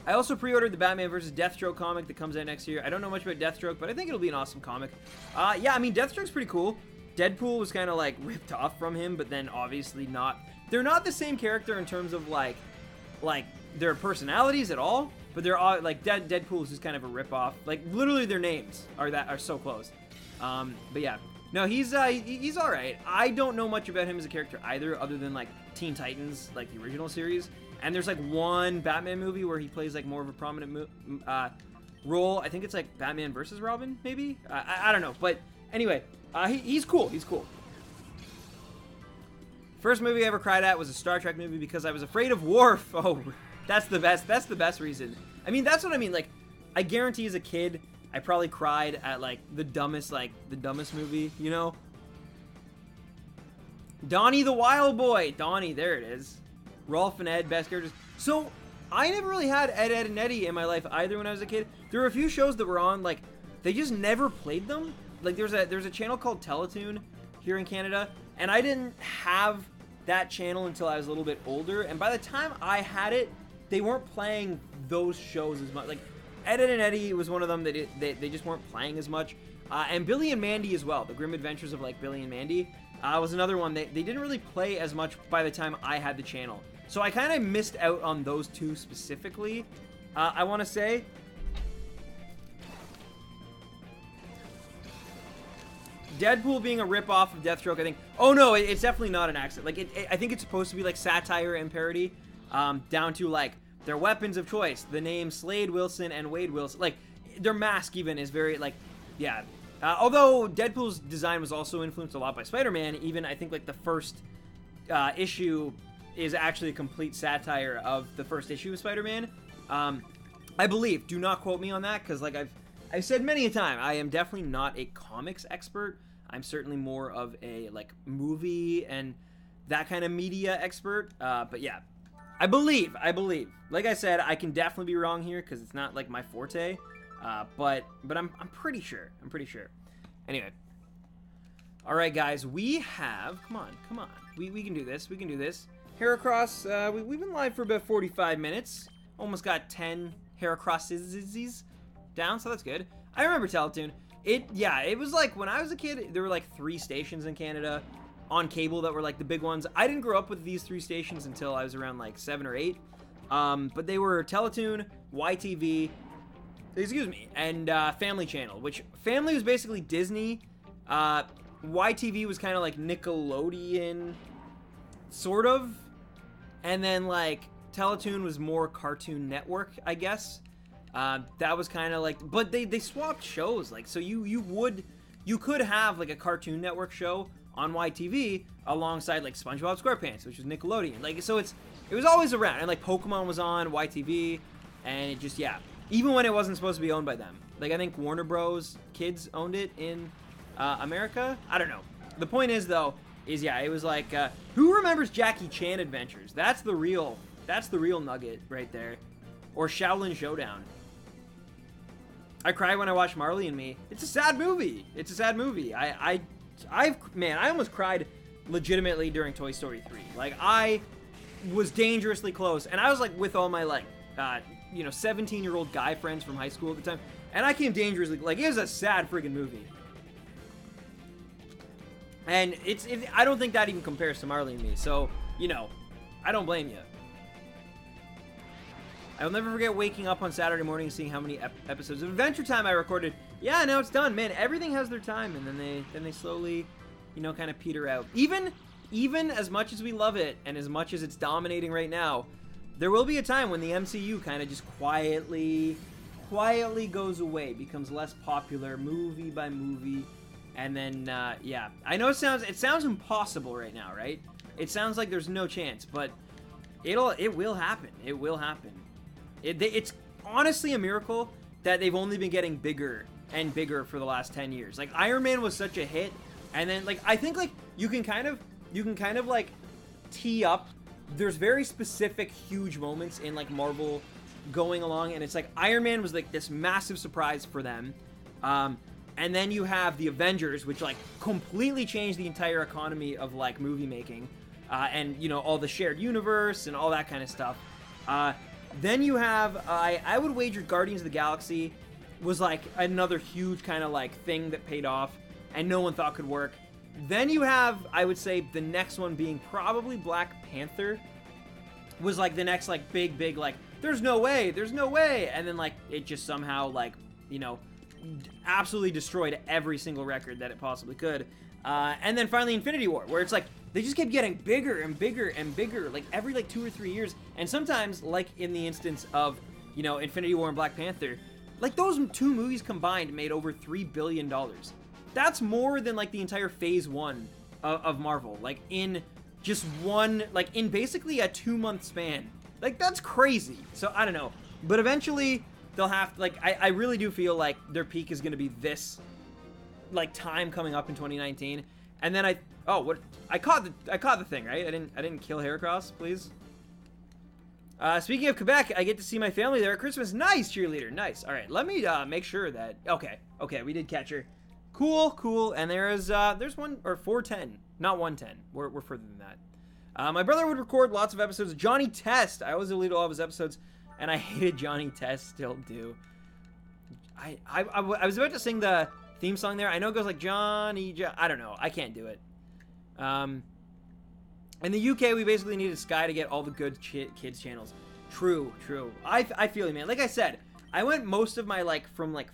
I also pre-ordered the Batman vs. Deathstroke comic that comes out next year. I don't know much about Deathstroke, but I think it'll be an awesome comic. Yeah, I mean, Deathstroke's pretty cool. Deadpool was kind of, like, ripped off from him, but then obviously not. They're not the same character in terms of, like their personalities at all, but they're all, like, Deadpool is just kind of a rip-off. Like, literally their names are so close. But yeah. No, he's all right. I don't know much about him as a character either, other than, like, Teen Titans, like, the original series. And there's, like, one Batman movie where he plays, like, more of a prominent role. I think it's, like, Batman versus Robin, maybe? I don't know. But anyway, he's cool. He's cool. First movie I ever cried at was a Star Trek movie because I was afraid of Worf. Oh, that's the best. That's the best reason. I mean, that's what I mean. Like, I guarantee as a kid, I probably cried at, like, the dumbest movie, you know? Donnie the Wild Boy. Donnie, there it is. Rolf and Ed, best characters. So, I never really had Ed, Ed, and Eddie in my life either when I was a kid. There were a few shows that were on, like, they just never played them. Like, there's a channel called Teletoon here in Canada, and I didn't have that channel until I was a little bit older, and by the time I had it, they weren't playing those shows as much. Like, Ed, Ed and Eddie was one of them that they just weren't playing as much. And Billy and Mandy as well. The Grim Adventures of, like, Billy and Mandy was another one. They didn't really play as much by the time I had the channel. So I kind of missed out on those two specifically, I want to say. Deadpool being a rip-off of Deathstroke, I think... Oh, no, it's definitely not an accident. Like, I think it's supposed to be, like, satire and parody, down to, like, their weapons of choice. The names Slade Wilson and Wade Wilson. Like, their mask even is very, like, yeah. Although Deadpool's design was also influenced a lot by Spider-Man, even I think, like, the first issue is actually a complete satire of the first issue of Spider-Man. I believe. Do not quote me on that, because, like, I've said many a time, I am definitely not a comics expert. I'm certainly more of a, like, movie and that kind of media expert. But yeah, I believe. Like I said, I can definitely be wrong here because it's not, like, my forte. But I'm pretty sure. Anyway. All right, guys, we have. Come on. We can do this. Heracross. We've been live for about 45 minutes. Almost got 10 Heracrosses down, so that's good. I remember Teletoon. It was like, when I was a kid, there were like 3 stations in Canada on cable that were like the big ones. I didn't grow up with these 3 stations until I was around like 7 or 8. But they were Teletoon, YTV, and Family Channel, which Family was basically Disney. YTV was kind of like Nickelodeon, sort of. And then like Teletoon was more Cartoon Network, I guess. That was kind of like, but they swapped shows, like, so you could have like a Cartoon Network show on YTV alongside like SpongeBob SquarePants, which was Nickelodeon, like, so it was always around, and like Pokemon was on YTV, and it just, yeah, even when it wasn't supposed to be owned by them, like I think Warner Bros. Kids owned it in America. I don't know. The point is though, yeah, it was like, who remembers Jackie Chan Adventures? That's the real nugget right there, or Shaolin Showdown. I cry when I watch Marley and Me. It's a sad movie. I almost cried legitimately during Toy Story 3. Like, I was dangerously close, and I was like with all my like 17-year-old guy friends from high school at the time, and I came dangerously, like, it was a sad friggin' movie. And I don't think that even compares to Marley and Me, so, I don't blame you. I will never forget waking up on Saturday morning and seeing how many episodes of Adventure Time I recorded. Yeah, now it's done, man. Everything has their time, and then they slowly, kind of peter out. Even as much as we love it, and as much as it's dominating right now, there will be a time when the MCU kind of just quietly goes away, becomes less popular movie by movie, and then yeah, I know it sounds impossible right now, right? It sounds like there's no chance, but it will happen. It will happen. It's honestly a miracle that they've only been getting bigger and bigger for the last 10 years. Like, Iron Man was such a hit, and then, like, I think, like, you can kind of like tee up. There's very specific huge moments in, like, Marvel going along, and it's like Iron Man was like this massive surprise for them, and then you have the Avengers, which like completely changed the entire economy of like movie making, and you know, all the shared universe and all that kind of stuff. Then you have I would wager Guardians of the Galaxy was like another huge kind of like thing that paid off and no one thought could work. Then you have, I would say, the next one being probably Black Panther was like the next like big like there's no way, and then like it just somehow like, you know, absolutely destroyed every single record that it possibly could. And then finally Infinity War, where it's like they just kept getting bigger and bigger and bigger, like every like 2 or 3 years. And sometimes, like in the instance of, you know, Infinity War and Black Panther, like those two movies combined made over $3 billion. That's more than like the entire phase 1 of Marvel, like in just one, like in basically a 2-month span. Like, that's crazy. So I don't know, but eventually they'll have to, like, I really do feel like their peak is going to be this like time coming up in 2019. And then I caught the thing, right? I didn't kill Heracross, please. Speaking of Quebec, I get to see my family there at Christmas. Nice, cheerleader. Nice. All right, let me make sure that okay, we did catch her. Cool. And there's one, or 410, not 110. We're further than that. My brother would record lots of episodes of Johnny Test. I always deleted all of his episodes, and I hated Johnny Test, still do. I was about to sing the theme song there. I know it goes like I don't know. I can't do it. In the UK, we basically needed Sky to get all the good kids channels. True. I feel you, man. Like I said, I went most of my, like, from, like,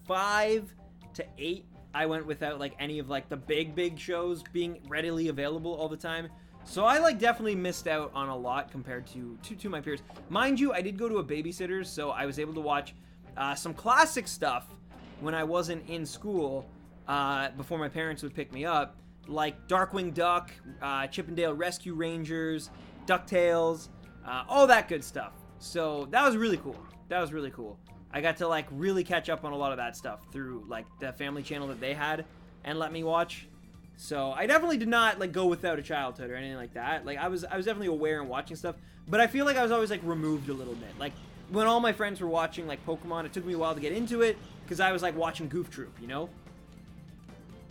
5 to 8, I went without, like, any of, like, the big shows being readily available all the time. So I, like, definitely missed out on a lot compared to my peers. Mind you, I did go to a babysitter's, so I was able to watch some classic stuff when I wasn't in school, before my parents would pick me up, like Darkwing Duck, Chippendale Rescue Rangers, DuckTales, all that good stuff. So that was really cool. I got to, like, really catch up on a lot of that stuff through, like, the family channel that they had and let me watch. So I definitely did not, like, go without a childhood or anything like that. Like, I was definitely aware and watching stuff, but I feel like I was always, like, removed a little bit. Like, when all my friends were watching, like, Pokemon, it took me a while to get into it because I was, like, watching Goof Troop, you know?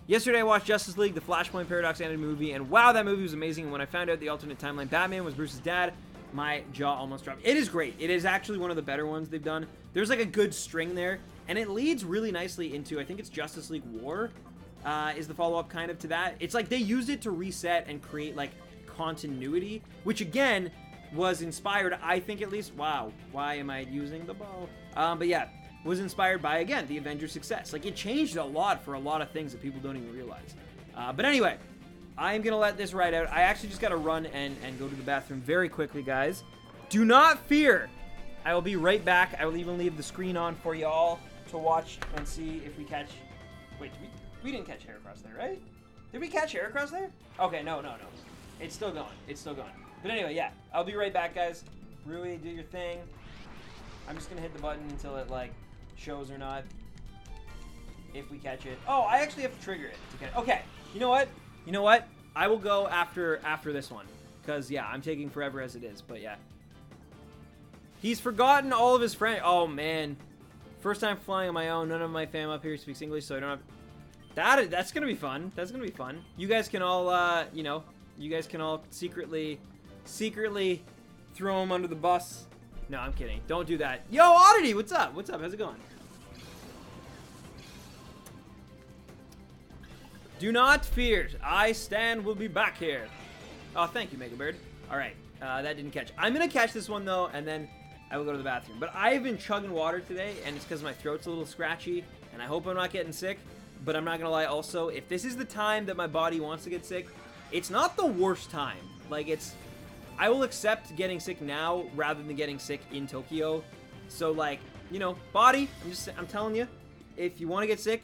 Yesterday I watched Justice League, the Flashpoint Paradox animated movie, and wow, that movie was amazing. And when I found out the alternate timeline Batman was Bruce's dad, my jaw almost dropped. It is great. It is actually one of the better ones they've done. There's, like, a good string there, and it leads really nicely into, I think it's Justice League War, is the follow-up kind of to that. It's like they used it to reset and create, like, continuity, which, again, was inspired, I think at least, wow, why am I using the bow? But yeah, was inspired by, again, the Avengers' success. Like, it changed a lot for a lot of things that people don't even realize. But anyway, I am going to let this ride out. I actually just got to run and go to the bathroom very quickly, guys. Do not fear. I will be right back. I will even leave the screen on for y'all to watch and see if we catch... Wait, we didn't catch Heracross there, right? Did we catch Heracross there? Okay, no. It's still going. But anyway, yeah. I'll be right back, guys. Rui, do your thing. I'm just going to hit the button until it, like, shows or not. If we catch it. Oh, I actually have to trigger it to catch it. Okay. You know what? I will go after this one. Because, yeah, I'm taking forever as it is. But, yeah. He's forgotten all of his friends. Oh, man. First time flying on my own. None of my fam up here speaks English, so I don't have... That's going to be fun. That's going to be fun. You guys can all, you know... You guys can all secretly throw him under the bus. No, I'm kidding. Don't do that. Yo, Oddity, what's up? How's it going? Do not fear. I, Stan, will be back here. Oh, thank you, Megabird. All right, that didn't catch. I'm going to catch this one, though, and then I will go to the bathroom. But I've been chugging water today, and it's because my throat's a little scratchy, and I hope I'm not getting sick. But I'm not going to lie, also, if this is the time that my body wants to get sick, it's not the worst time. Like, it's I will accept getting sick now rather than getting sick in Tokyo. So, like, you know, body, I'm telling you, if you want to get sick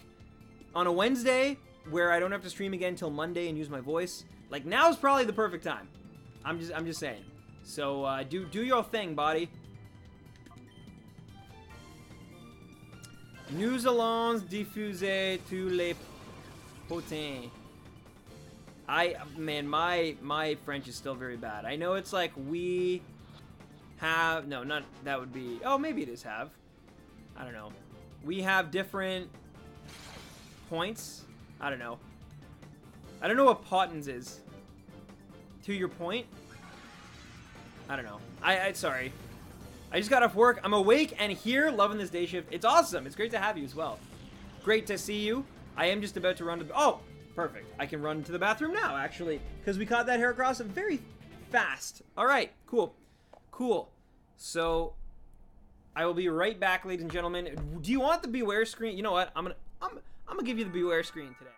on a Wednesday where I don't have to stream again until Monday and use my voice, like, now is probably the perfect time. I'm just saying. So, do your thing, body. Nous allons diffuser tous les potins. Man, my French is still very bad. I know it's like we have, no, not, that would be, oh, maybe it is have. I don't know. We have different points. I don't know. I don't know what potins is. To your point? I don't know. Sorry. I just got off work. I'm awake and here, loving this day shift. It's awesome. It's great to have you as well. Great to see you. I am just about to run to the... Oh, perfect. I can run to the bathroom now, actually, because we caught that Heracross very fast. All right, cool. Cool. So, I will be right back, ladies and gentlemen. Do you want the beware screen? You know what? I'm gonna give you the beware screen today.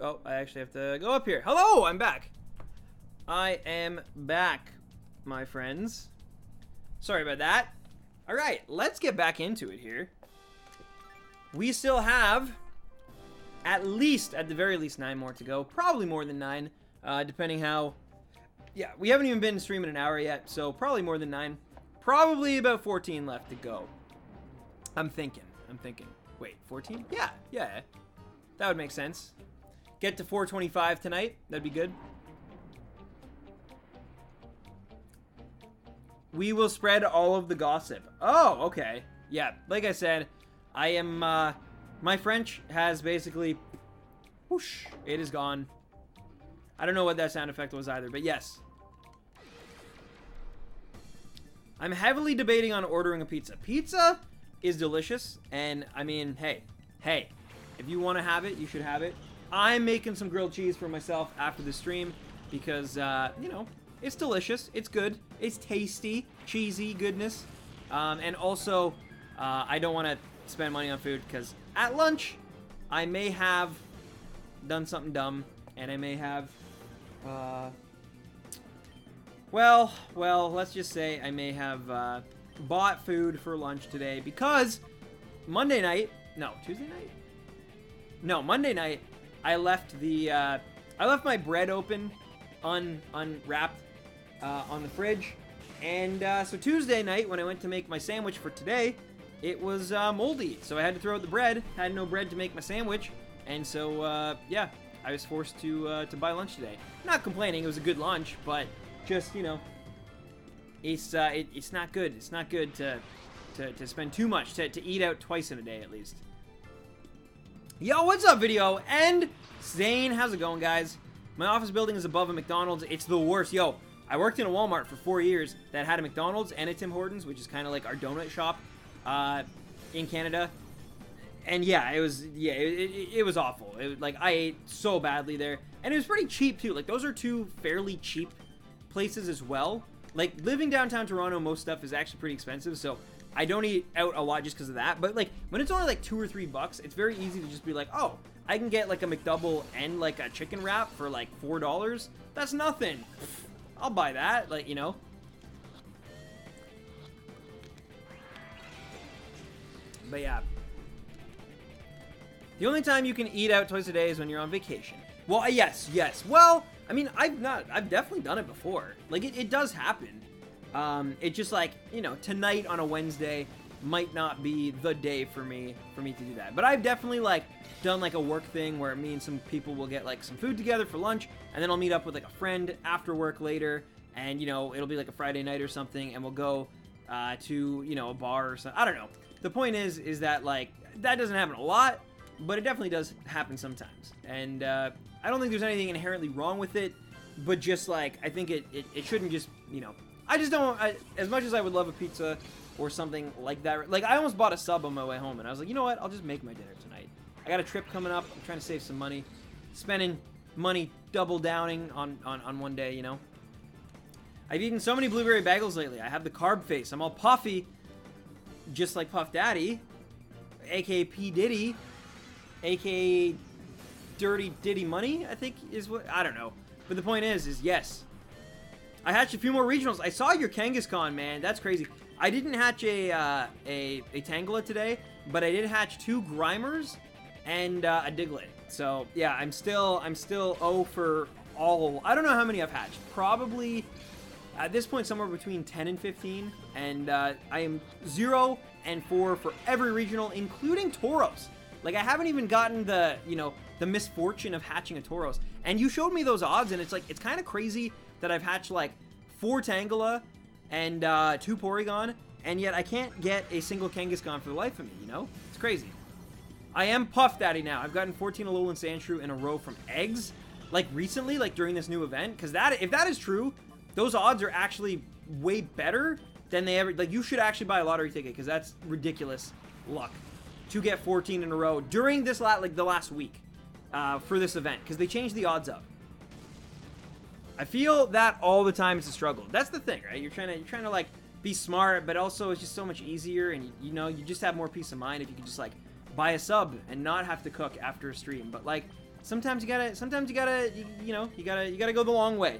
Oh, I actually have to go up here. Hello, I'm back. I am back, my friends. Sorry about that. All right, let's get back into it here. We still have at the very least 9 more to go. Probably more than 9, depending how... Yeah, we haven't even been streaming an hour yet, so probably more than 9. Probably about 14 left to go. I'm thinking. Wait, 14? Yeah. That would make sense. Get to 425 tonight. That'd be good. We will spread all of the gossip. Oh, okay. Yeah, like I said, I am, my French has basically, whoosh, it is gone. I don't know what that sound effect was either, but yes. I'm heavily debating on ordering a pizza. Pizza is delicious, and I mean, hey, if you want to have it, you should have it. I'm making some grilled cheese for myself after the stream because, you know, it's delicious. It's good. It's tasty, cheesy goodness. And also, I don't want to spend money on food because at lunch, I may have done something dumb and I may have, well, let's just say I may have bought food for lunch today because Monday night, no, Tuesday night? No, Monday night, I left my bread open, unwrapped, on the fridge, and so Tuesday night when I went to make my sandwich for today, it was moldy, so I had to throw out the bread. Had no bread to make my sandwich, And so, yeah, I was forced to buy lunch today. Not complaining, it was a good lunch, but just, you know, it's not good. It's not good to spend too much, to eat out twice in a day at least. Yo, what's up, video? And Zane, how's it going, guys? My office building is above a McDonald's. It's the worst. Yo, I worked in a Walmart for 4 years that had a McDonald's and a Tim Hortons, which is kind of like our donut shop in Canada. And yeah, it was awful. Like, I ate so badly there. And it was pretty cheap, too. Like, those are two fairly cheap places as well. Like, living downtown Toronto, most stuff is actually pretty expensive, so I don't eat out a lot just because of that. But, like, when it's only, like, $2 or $3, it's very easy to just be like, oh, I can get, like, a McDouble and, like, a chicken wrap for, like, $4. That's nothing. I'll buy that, like, you know. But, yeah. The only time you can eat out twice a day is when you're on vacation. Well, yes. Well, I mean, I've definitely done it before. Like, it does happen. It just, like, you know, tonight on a Wednesday might not be the day for me to do that. But I've definitely, like, done, like, a work thing where me and some people will get, like, some food together for lunch, and then I'll meet up with, like, a friend after work later, and, you know, it'll be, like, a Friday night or something, and we'll go to, you know, a bar or something. I don't know. The point is that, like, that doesn't happen a lot, but it definitely does happen sometimes. And I don't think there's anything inherently wrong with it, but just, like, I think it shouldn't just, you know, I just don't, as much as I would love a pizza or something like that, like, I almost bought a sub on my way home, and I was like, you know what, I'll just make my dinner tonight. I got a trip coming up, I'm trying to save some money, spending money double downing on one day, you know. I've eaten so many blueberry bagels lately, I have the carb face, I'm all puffy, just like Puff Daddy, aka P. Diddy, aka Dirty Diddy Money, I think is what, I don't know. But the point is yes, I hatched a few more regionals. I saw your Kangaskhan, man. That's crazy. I didn't hatch a Tangela today, but I did hatch 2 Grimers and a Diglett. So yeah, I'm still 0 for all. I don't know how many I've hatched. Probably at this point somewhere between 10 and 15. And I am 0 and 4 for every regional, including Tauros. Like, I haven't even gotten the, you know, the misfortune of hatching a Tauros. And you showed me those odds, and it's like, it's kind of crazy that I've hatched like 4 Tangela and 2 Porygon, and yet I can't get a single Kangaskhan for the life of me, you know? It's crazy. I am Puff Daddy now. I've gotten 14 Alolan Sandshrew in a row from eggs, like recently, like during this new event, because that, if that is true, those odds are actually way better than they ever, like, you should actually buy a lottery ticket, because that's ridiculous luck to get 14 in a row during this, like, the last week for this event, because they changed the odds up. I feel that all the time it's a struggle. That's the thing, right? You're trying to like be smart, but also it's just so much easier, and you know, you just have more peace of mind if you can just like buy a sub and not have to cook after a stream. But like sometimes you gotta go the long way.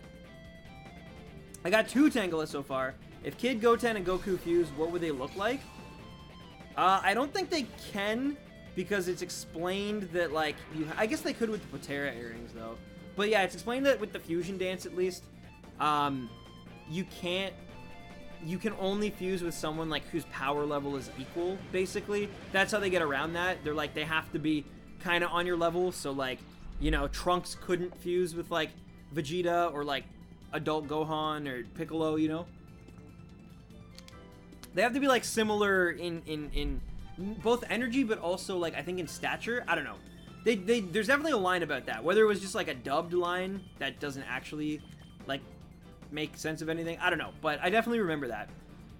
I got 2 Tangela so far. If Kid, Goten, and Goku fuse, what would they look like? I don't think they can, because it's explained that, like, I guess they could with the Potera earrings, though. But yeah, it's explained that with the fusion dance, at least, you can only fuse with someone, like, whose power level is equal, basically. That's how they get around that. They're like, they have to be kind of on your level, so, like, you know, Trunks couldn't fuse with, like, Vegeta or, like, adult Gohan or Piccolo, you know? They have to be, like, similar in both energy, but also, like, I think in stature. I don't know. There's definitely a line about that. Whether it was just, like, a dubbed line that doesn't actually, like, make sense of anything. I don't know. But I definitely remember that.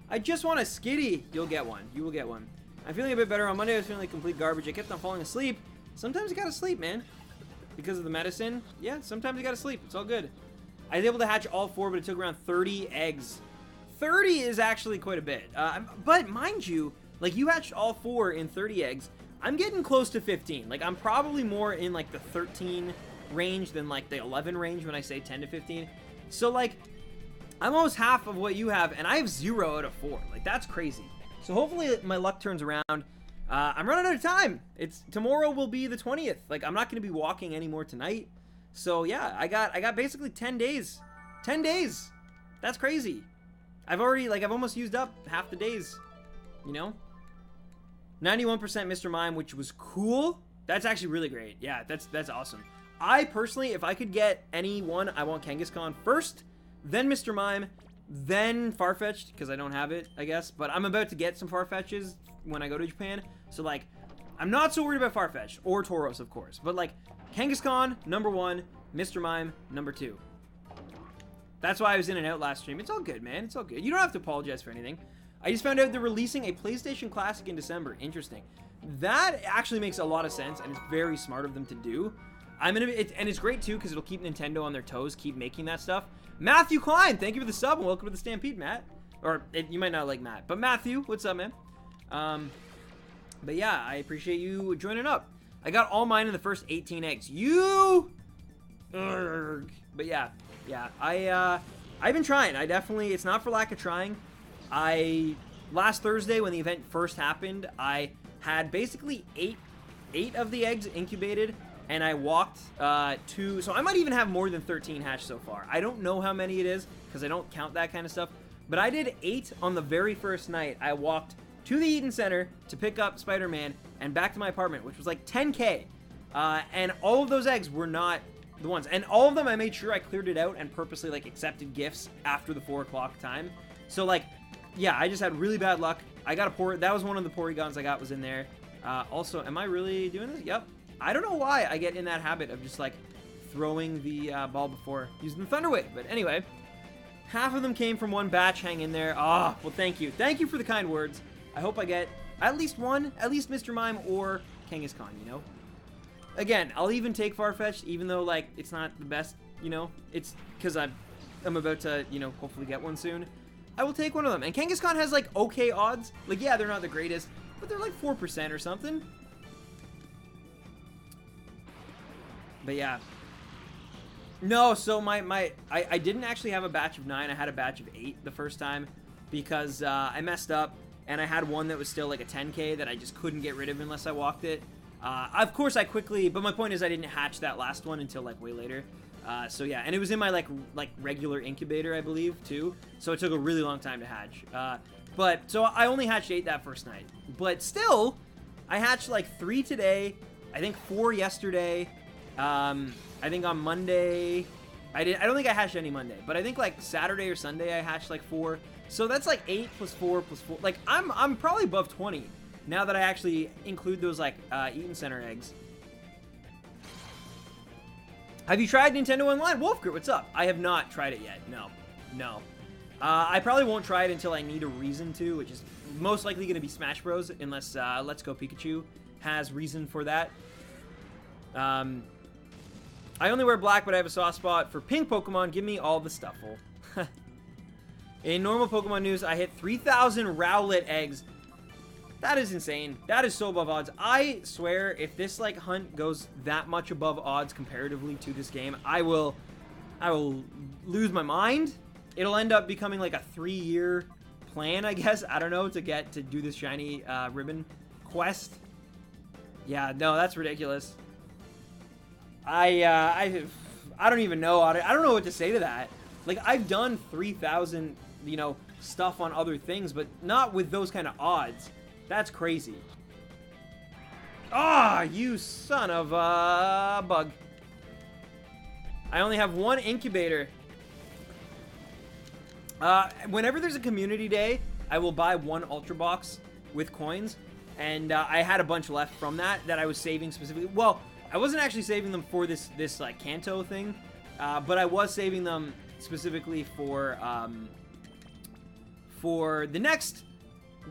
I just want a Skitty. You'll get one. You will get one. I'm feeling a bit better. On Monday, I was feeling like complete garbage. I kept on falling asleep. Sometimes you gotta sleep, man. Because of the medicine. Yeah, sometimes you gotta sleep. It's all good. I was able to hatch all 4, but it took around 30 eggs. 30 is actually quite a bit. But mind you, like, you hatched all 4 in 30 eggs. I'm getting close to 15. Like, I'm probably more in, like, the 13 range than, like, the 11 range when I say 10 to 15. So, like, I'm almost half of what you have, and I have 0 out of 4. Like, that's crazy. So hopefully my luck turns around. I'm running out of time. Tomorrow will be the 20th. Like, I'm not going to be walking anymore tonight. So, yeah, I got basically 10 days. 10 days. That's crazy. I've almost used up half the days, you know? 91% Mr. Mime, which was cool. That's actually really great. Yeah, that's awesome. I personally, if I could get any one, I want Kangaskhan first, then Mr. Mime, then Farfetch'd, because I don't have it, I guess. But I'm about to get some Farfetches when I go to Japan. So, like, I'm not so worried about Farfetch'd, or Tauros, of course. But, like, Kangaskhan, number 1, Mr. Mime, number 2. That's why I was in and out last stream. It's all good, man. It's all good. You don't have to apologize for anything. I just found out they're releasing a PlayStation Classic in December. Interesting. That actually makes a lot of sense, and it's very smart of them to do. And it's great, too, because it'll keep Nintendo on their toes, keep making that stuff. Matthew Klein, thank you for the sub, and welcome to the Stampede, Matt. You might not like Matt, but Matthew, what's up, man? But yeah, I appreciate you joining up. I got all mine in the first 18 eggs. But yeah, I've been trying. It's not for lack of trying. Last Thursday when the event first happened, I had basically eight of the eggs incubated, and I walked 2, so I might even have more than 13 hatched so far. I don't know how many it is, because I don't count that kind of stuff, but I did 8 on the very first night. I walked to the Eaton Center to pick up Spider-Man, and back to my apartment, which was like 10K, and all of those eggs were not the ones, and all of them I made sure I cleared it out and purposely, like, accepted gifts after the 4 o'clock time. So, like, yeah, I just had really bad luck. I got that was one of the Porygons I got was in there. Also, am I really doing this? Yep. I don't know why I get in that habit of just, like, throwing the ball before using the Thunder Wave. But anyway, half of them came from one batch. Hang in there. Ah, well, thank you. Thank you for the kind words. I hope I get at least one, at least Mr. Mime or Kangaskhan, you know? Again, I'll even take Farfetch'd, even though, like, it's not the best, you know? It's because I'm about to, you know, hopefully get one soon. I will take one of them. And Kangaskhan has, like, okay odds. Like, yeah, they're not the greatest, but they're, like, 4% or something. But, yeah. No, so I didn't actually have a batch of 9. I had a batch of 8 the first time because I messed up, and I had one that was still, like, a 10K that I just couldn't get rid of unless I walked it. Of course, but my point is I didn't hatch that last one until, like, way later. So yeah, and it was in my like regular incubator, I believe, too. So it took a really long time to hatch. So I only hatched 8 that first night. But still, I hatched like 3 today. I think 4 yesterday. I think on Monday, I don't think I hatched any Monday, but I think like Saturday or Sunday I hatched like 4. So that's like 8 plus 4 plus 4. Like I'm probably above 20 now that I actually include those like Eaton Center eggs. Have you tried Nintendo Online? Wolfgrit, what's up? I have not tried it yet. No. I probably won't try it until I need a reason to, which is most likely going to be Smash Bros. Unless Let's Go Pikachu has reason for that. I only wear black, but I have a soft spot for pink Pokemon. Give me all the stuffle. In normal Pokemon news, I hit 3,000 Rowlet eggs. That is insane. That is so above odds. I swear, if this like hunt goes that much above odds comparatively to this game, I will lose my mind. It'll end up becoming like a 3-year plan, I guess. I don't know, to do this shiny ribbon quest. Yeah, no, that's ridiculous. I don't even know. I don't know what to say to that. Like, I've done 3,000, you know, stuff on other things, but not with those kind of odds. That's crazy. Ah, you son of a bug. I only have 1 incubator. Whenever there's a community day, I will buy 1 Ultra Box with coins. And I had a bunch left from that I was saving specifically. Well, I wasn't actually saving them for this like Kanto thing. But I was saving them specifically for the next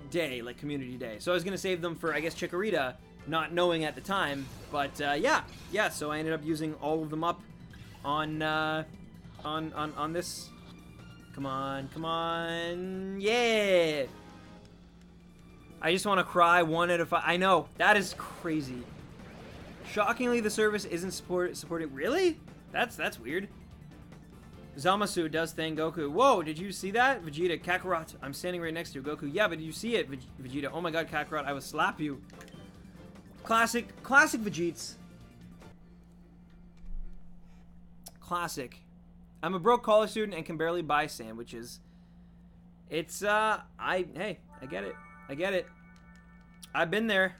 day, like community day. So I was gonna save them for, I guess, Chikorita, not knowing at the time. But yeah. So I ended up using all of them up on this. Come on, yeah. I just want to cry. 1 out of 5. I know, that is crazy. Shockingly, the service isn't supporting. Really? That's weird. Zamasu does thing, Goku. Whoa, did you see that? Vegeta, Kakarot. I'm standing right next to you, Goku. Yeah, but did you see it, Vegeta? Oh my god, Kakarot, I will slap you. Classic Vegeets. Classic. I'm a broke college student and can barely buy sandwiches. It's, hey, I get it. I've been there.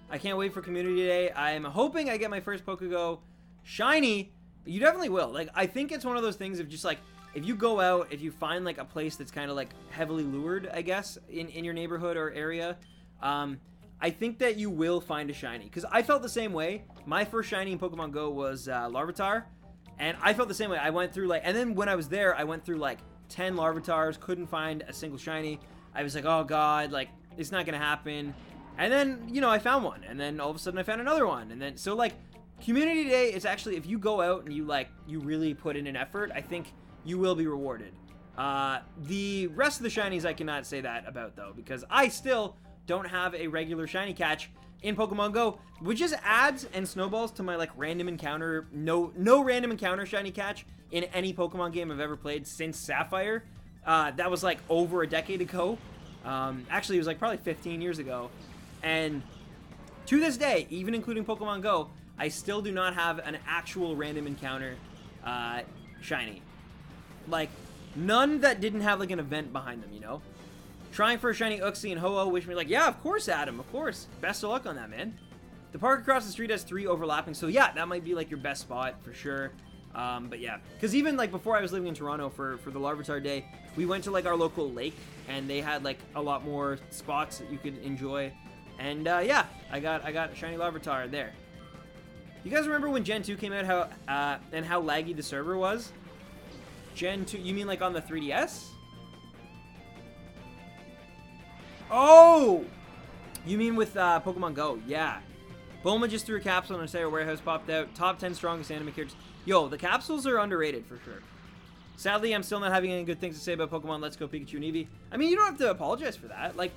I can't wait for Community Day. I'm hoping I get my first PokeGo shiny. You definitely will. Like, I think it's one of those things of just, like, if you go out, if you find, like, a place that's kind of, like, heavily lured, I guess, in your neighborhood or area, I think that you will find a shiny. Because I felt the same way. My first shiny in Pokemon Go was Larvitar. And I felt the same way. I went through, like, and then when I was there, I went through, like, 10 Larvitars, couldn't find a single shiny. I was like, oh, God, like, it's not going to happen. And then, you know, I found one. And then all of a sudden I found another one. And then, so, like, Community Day is actually, if you go out and you, like, you really put in an effort, I think you will be rewarded. The rest of the shinies I cannot say that about, though, because I still don't have a regular shiny catch in Pokemon Go, which just adds and snowballs to my, like, random encounter, no random encounter shiny catch in any Pokemon game I've ever played since Sapphire. That was, like, over a decade ago. Actually, it was, like, probably 15 years ago. And to this day, even including Pokemon Go, I still do not have an actual random encounter shiny. Like, none that didn't have, like, an event behind them, you know? Trying for a shiny Uxie and Ho-Oh, wish me, like, yeah, of course, Adam, of course. Best of luck on that, man. The park across the street has 3 overlapping, so yeah, that might be, like, your best spot for sure. But yeah, because even, like, before I was living in Toronto for the Larvitar Day, we went to, like, our local lake, and they had, like, a lot more spots that you could enjoy. And, yeah, I got a shiny Larvitar there. You guys remember when Gen 2 came out, and how laggy the server was? Gen 2, you mean, like, on the 3DS? Oh! You mean with Pokemon Go? Yeah. Bulma just threw a capsule and a entire warehouse popped out. Top 10 strongest anime characters. Yo, the capsules are underrated for sure. Sadly, I'm still not having any good things to say about Pokemon Let's Go Pikachu and Eevee. I mean, you don't have to apologize for that. Like,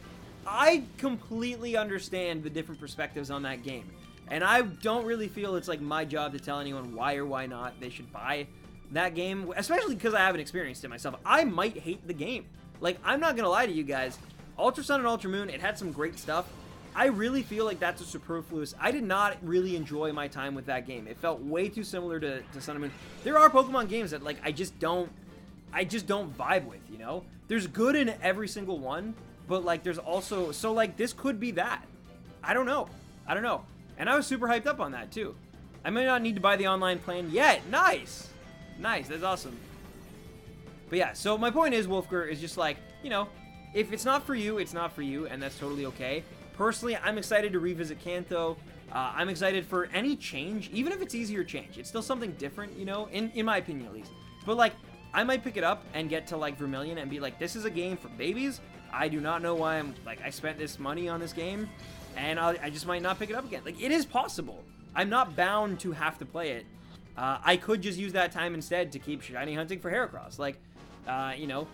I completely understand the different perspectives on that game. And I don't really feel it's, like, my job to tell anyone why or why not they should buy that game. Especially because I haven't experienced it myself. I might hate the game. Like, I'm not going to lie to you guys. Ultra Sun and Ultra Moon, it had some great stuff. I really feel like that's a superfluous. I did not really enjoy my time with that game. It felt way too similar to Sun and Moon. There are Pokemon games that, like, I just don't vibe with, you know? There's good in every single one, but, like, there's also, so, like, this could be that. I don't know. And I was super hyped up on that, too. I may not need to buy the online plan yet. Nice. That's awesome. But yeah, so my point is, Wolfgar, is just like, you know, if it's not for you, it's not for you, and that's totally okay. Personally, I'm excited to revisit Kanto. I'm excited for any change, even if it's easier change. It's still something different, you know, in my opinion at least. But, like, I might pick it up and get to, like, Vermilion and be like, this is a game for babies. I do not know why I spent this money on this game, and I just might not pick it up again. Like, it is possible. I'm not bound to have to play it. I could just use that time instead to keep shiny hunting for Heracross. Like, you know,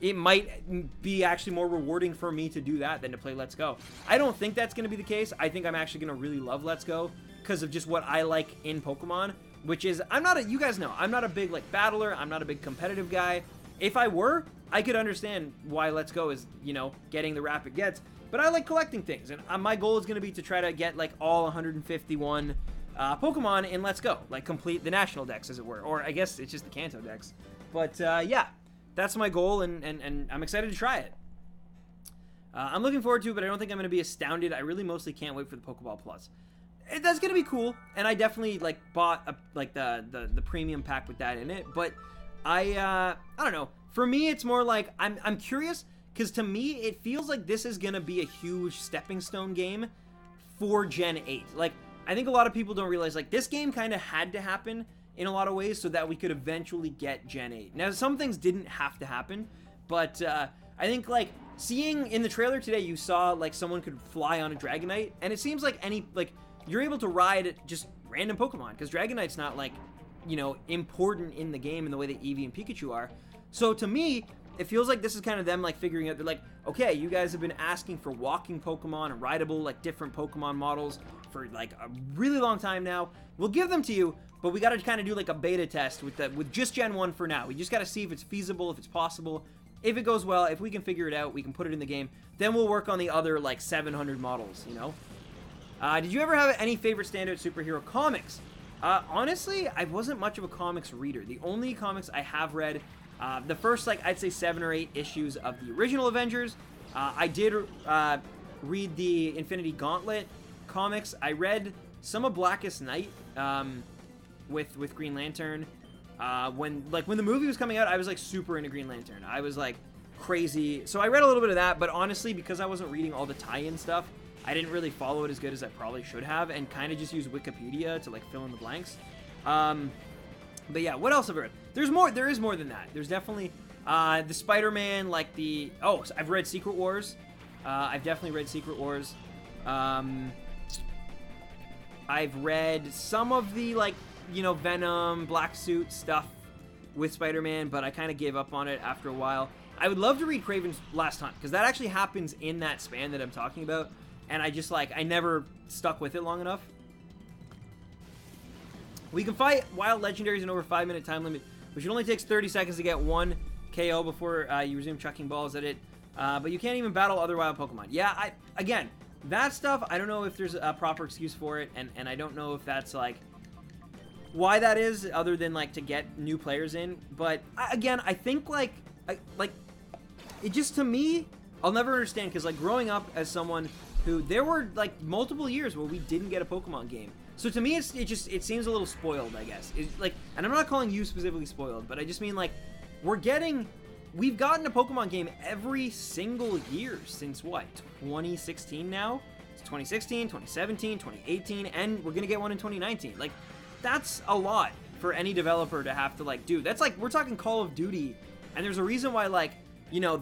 it might be actually more rewarding for me to do that than to play Let's Go. I don't think that's going to be the case. I think I'm actually going to really love Let's Go because of just what I like in Pokemon, which is, you guys know, I'm not a big, like, battler. I'm not a big competitive guy. If I were, I could understand why Let's Go is, you know, getting the rap it gets. But I like collecting things, and my goal is going to be to try to get, like, all 151 Pokemon in Let's Go. Like, complete the national decks, as it were. Or I guess it's just the Kanto decks. But, yeah. That's my goal, and I'm excited to try it. I'm looking forward to it, but I don't think I'm going to be astounded. I really mostly can't wait for the Pokeball Plus. That's going to be cool, and I definitely, like, bought, the premium pack with that in it, but I don't know. For me, it's more like, I'm curious, because to me, it feels like this is going to be a huge stepping stone game for Gen 8. Like, I think a lot of people don't realize, like, this game kind of had to happen in a lot of ways so that we could eventually get Gen 8. Now, some things didn't have to happen, but I think, like, seeing in the trailer today, you saw, like, someone could fly on a Dragonite, and it seems like you're able to ride just random Pokemon, because Dragonite's not, like, you know, important in the game in the way that Eevee and Pikachu are. So, to me, it feels like this is kind of them, like, figuring out, they're like, okay, you guys have been asking for walking Pokemon and rideable, like, different Pokemon models for, like, a really long time now. We'll give them to you, but we got to kind of do, like, a beta test with just Gen 1 for now. We just got to see if it's feasible, if it's possible. If it goes well, if we can figure it out, we can put it in the game. Then we'll work on the other, like, 700 models, you know? Did you ever have any favorite standout superhero comics? Honestly, I wasn't much of a comics reader. The only comics I have read, the first, like, I'd say 7 or 8 issues of the original Avengers. I did read the Infinity Gauntlet comics. I read some of Blackest Night with Green Lantern. When the movie was coming out, I was like super into Green Lantern. I was like crazy. So I read a little bit of that, but honestly, because I wasn't reading all the tie-in stuff, I didn't really follow it as good as I probably should have, and kind of just use Wikipedia to like fill in the blanks. But yeah, what else have I read? There's more. There is more than that. There's definitely the Spider-Man, like the I've read Secret Wars. I've definitely read Secret Wars. I've read some of the like Venom, Black Suit stuff with Spider-Man, but I kind of gave up on it after a while. I would love to read Kraven's Last Hunt, because that actually happens in that span that I'm talking about, and I never stuck with it long enough. We can fight wild legendaries in over 5-minute time limit, which only takes 30 seconds to get one KO before you resume chucking balls at it, but you can't even battle other wild Pokemon. Yeah, again, that stuff, I don't know if there's a proper excuse for it, and I don't know if that's like why that is, other than like to get new players in. But again, I think it just, to me, I'll never understand, because like growing up as someone who, there were like multiple years where we didn't get a Pokemon game. So to me, it seems a little spoiled, I guess. It's like, and I'm not calling you specifically spoiled, but I just mean like we've gotten a Pokemon game every single year since what, 2016 now? It's 2016, 2017, 2018, and we're gonna get one in 2019. Like, that's a lot for any developer to have to like do. That's like, we're talking Call of Duty, and there's a reason why like,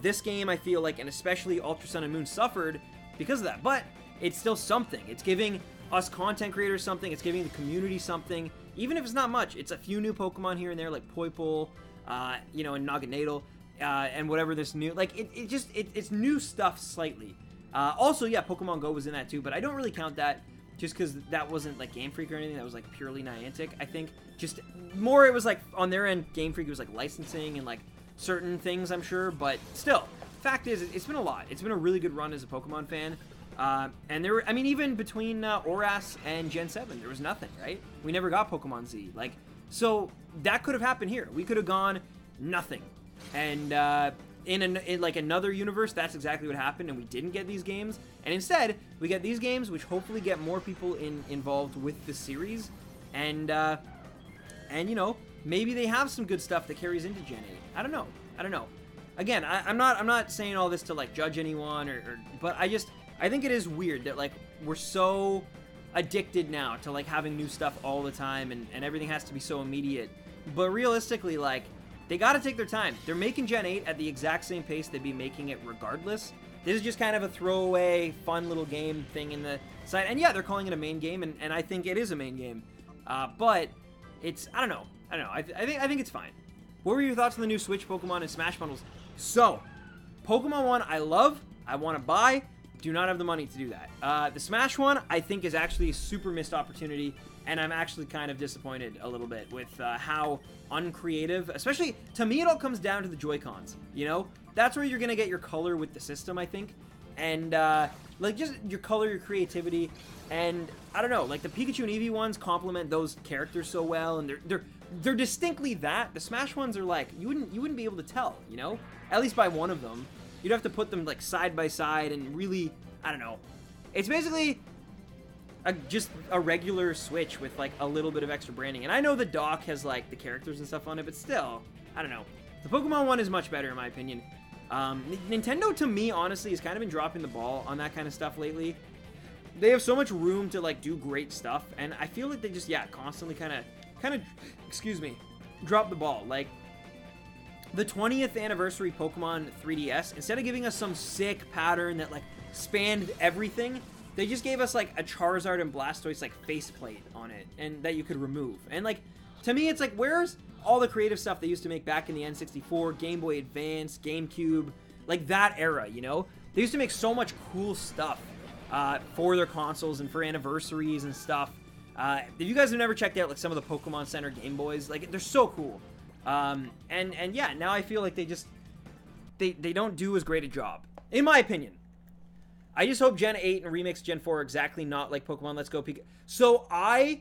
this game, I feel like, and especially Ultra Sun and Moon, suffered because of that. But it's still something. It's giving us content creators something. It's giving the community something. Even if it's not much, it's a few new Pokemon here and there, like Poipole, and Naganadel, and whatever this new, like, it's new stuff slightly. Also, yeah, Pokemon Go was in that too, but I don't really count that, just because that wasn't like Game Freak or anything. That was like purely Niantic, I think. Just more, it was like on their end, Game Freak was like licensing and like certain things, I'm sure, but still, fact is, it's been a lot. It's been a really good run as a Pokemon fan. And there were, I mean, even between Orre and Gen 7, there was nothing, right? We never got Pokemon Z. Like, so that could have happened here. We could have gone nothing. And in like another universe, that's exactly what happened, and we didn't get these games. And instead, we get these games, which hopefully get more people involved with the series. And maybe they have some good stuff that carries into Gen 8. I don't know. Again, I'm not saying all this to like judge anyone, but I think it is weird that like we're so addicted now to like having new stuff all the time, and everything has to be so immediate. But realistically, like, they got to take their time. They're making Gen 8 at the exact same pace they'd be making it regardless. This is just kind of a throwaway, fun little game thing in the side. And yeah, they're calling it a main game, and I think it is a main game. But it's, I don't know. I think it's fine. What were your thoughts on the new Switch Pokemon and Smash bundles? So, Pokemon one, I love. I want to buy. Do not have the money to do that. The Smash one, I think, is actually a super missed opportunity, and I'm actually kind of disappointed a little bit with how uncreative, especially, to me, it all comes down to the Joy-Cons, That's where you're going to get your color with the system, I think, and, like, just your color, your creativity, and, I don't know, like, the Pikachu and Eevee ones complement those characters so well, and they're distinctly that. The Smash ones are, like, you wouldn't be able to tell, At least by one of them. You'd have to put them, like, side by side and really, I don't know. It's basically just a regular Switch with, like, a little bit of extra branding. And I know the dock has, like, the characters and stuff on it, but still, I don't know. The Pokemon one is much better, in my opinion. Nintendo, to me, honestly, has kind of been dropping the ball on that kind of stuff lately. They have so much room to, like, do great stuff, and I feel like they just, constantly kind of, excuse me, drop the ball. Like, the 20th anniversary Pokemon 3DS, instead of giving us some sick pattern that, like, spanned everything, they just gave us, like, a Charizard and Blastoise, like, faceplate on it, and that you could remove. And, like, to me, it's like, where's all the creative stuff they used to make back in the N64, Game Boy Advance, GameCube, like, that era, They used to make so much cool stuff for their consoles and for anniversaries and stuff. If you guys have never checked out, like, some of the Pokemon Center Game Boys, like, they're so cool. And yeah, now I feel like they don't do as great a job, in my opinion. I just hope Gen 8 and Remix Gen 4 are exactly not like Pokemon Let's Go Pikachu. So I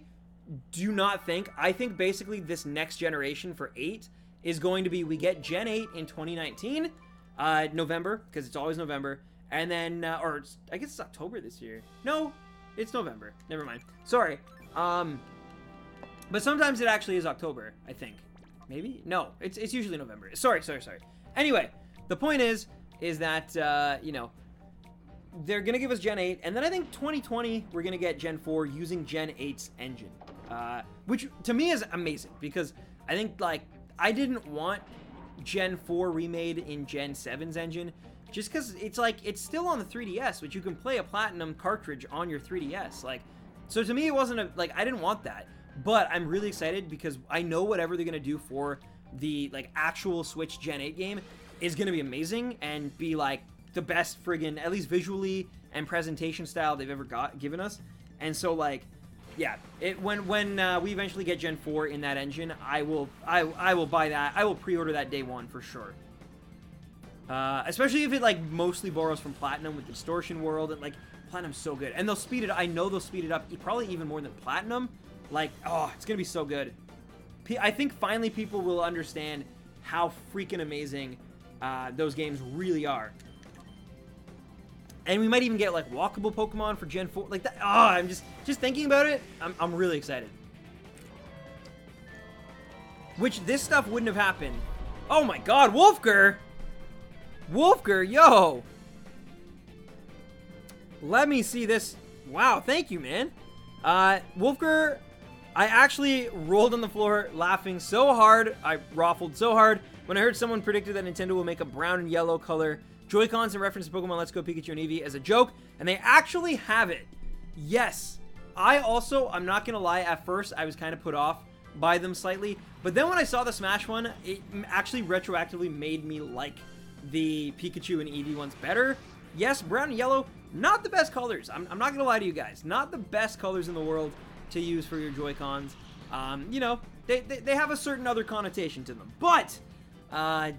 think basically this next generation for 8 is going to be, we get Gen 8 in 2019, November, because it's always November, and then, or I guess it's October this year. No, It's November. Never mind. Sorry. But sometimes it actually is October, I think. Maybe? No, it's usually November. Sorry. Anyway, the point is that, you know, they're going to give us Gen 8, and then I think 2020, we're going to get Gen 4 using Gen 8's engine, which to me is amazing, because I think, like, I didn't want Gen 4 remade in Gen 7's engine, just because it's, like, it's still on the 3DS, which you can play a Platinum cartridge on your 3DS, like, so to me, it wasn't, like, I didn't want that, but I'm really excited, because I know whatever they're going to do for the, like, actual Switch Gen 8 game is going to be amazing, and be, like, the best friggin', at least visually and presentation style they've ever given us. And so, like, yeah, when we eventually get Gen 4 in that engine, I will buy that. I will pre-order that day one for sure. Especially if it, like, mostly borrows from Platinum with the Distortion World, and, like, Platinum's so good. And they'll speed it, I know they'll speed it up probably even more than Platinum. Like, oh, it's gonna be so good. I think finally people will understand how freaking amazing those games really are. And we might even get, like, walkable Pokemon for Gen 4. Like, that. Oh, I'm just thinking about it. I'm really excited. Which, this stuff wouldn't have happened. Oh my god, Wolfger! Wolfger, yo! Let me see this. Wow, thank you, man. Wolfger, I actually rolled on the floor laughing so hard. I raffled so hard when I heard someone predicted that Nintendo will make a brown and yellow color Joy-Cons in reference to Pokemon Let's Go Pikachu and Eevee as a joke, and they actually have it. Yes. I'm not gonna lie, at first I was kind of put off by them slightly, but then when I saw the Smash one, it actually retroactively made me like the Pikachu and Eevee ones better. Yes, brown and yellow, not the best colors. I'm not gonna lie to you guys. Not the best colors in the world to use for your Joy-Cons. You know, they have a certain other connotation to them, but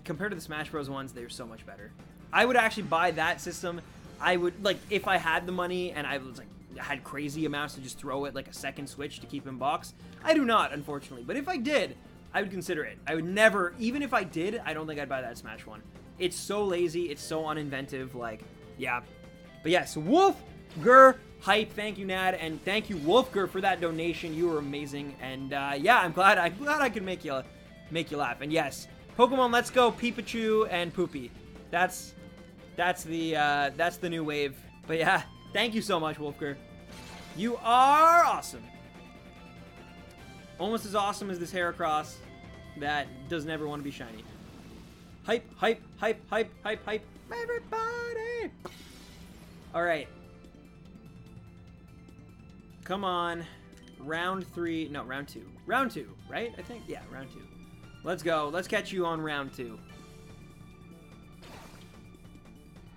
compared to the Smash Bros. Ones, they're so much better. I would actually buy that system. I would, like, if I had the money and I was, like, had crazy amounts to just throw it, like, a second Switch to keep in box. I do not, unfortunately. But if I did, I would consider it. I would never, even if I did, I don't think I'd buy that Smash one. It's so lazy. It's so uninventive. Like, yeah. But yeah, so Wolfger, hype. Thank you, Nad. And thank you, Wolfger, for that donation. You were amazing. And, yeah, I'm glad I could make you laugh. And yes, Pokemon Let's Go, Pikachu, and Poopy. That's the new wave. But yeah, thank you so much, Wolfger. You are awesome. Almost as awesome as this Heracross that doesn't ever want to be shiny. Hype, hype, hype, hype, hype, hype. Everybody! Alright. Come on. Round 3. No, round 2. Round 2, right? I think. Yeah, round 2. Let's go. Let's catch you on round 2.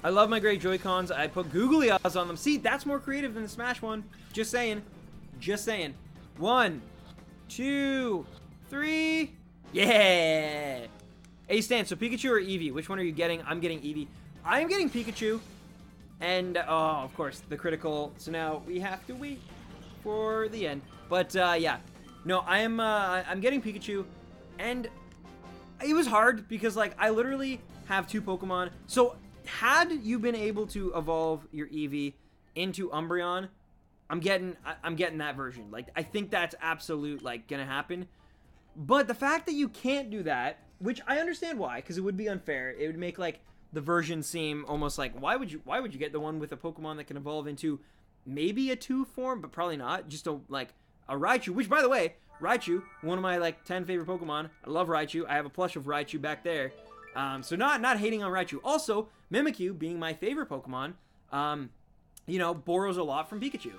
I love my gray Joy-Cons. I put googly eyes on them. See, that's more creative than the Smash one. Just saying. Just saying. 1, 2, 3. Yeah! Hey, Stan, so Pikachu or Eevee? Which one are you getting? I'm getting Eevee. I am getting Pikachu. And, oh, of course, the critical. So now we have to wait for the end. But, yeah. No, I'm getting Pikachu. And it was hard because, like, I literally have 2 Pokemon. So had you been able to evolve your Eevee into Umbreon, I'm getting that version. Like, I think that's absolute, like, gonna happen. But the fact that you can't do that, which I understand why, because it would be unfair. It would make, like, the version seem almost like, why would you get the one with a Pokemon that can evolve into maybe a 2 form, but probably not. Just a Raichu, which, by the way, Raichu, one of my, like, 10 favorite Pokemon. I love Raichu. I have a plush of Raichu back there. So not hating on Raichu. Also, Mimikyu, being my favorite Pokemon, you know, borrows a lot from Pikachu.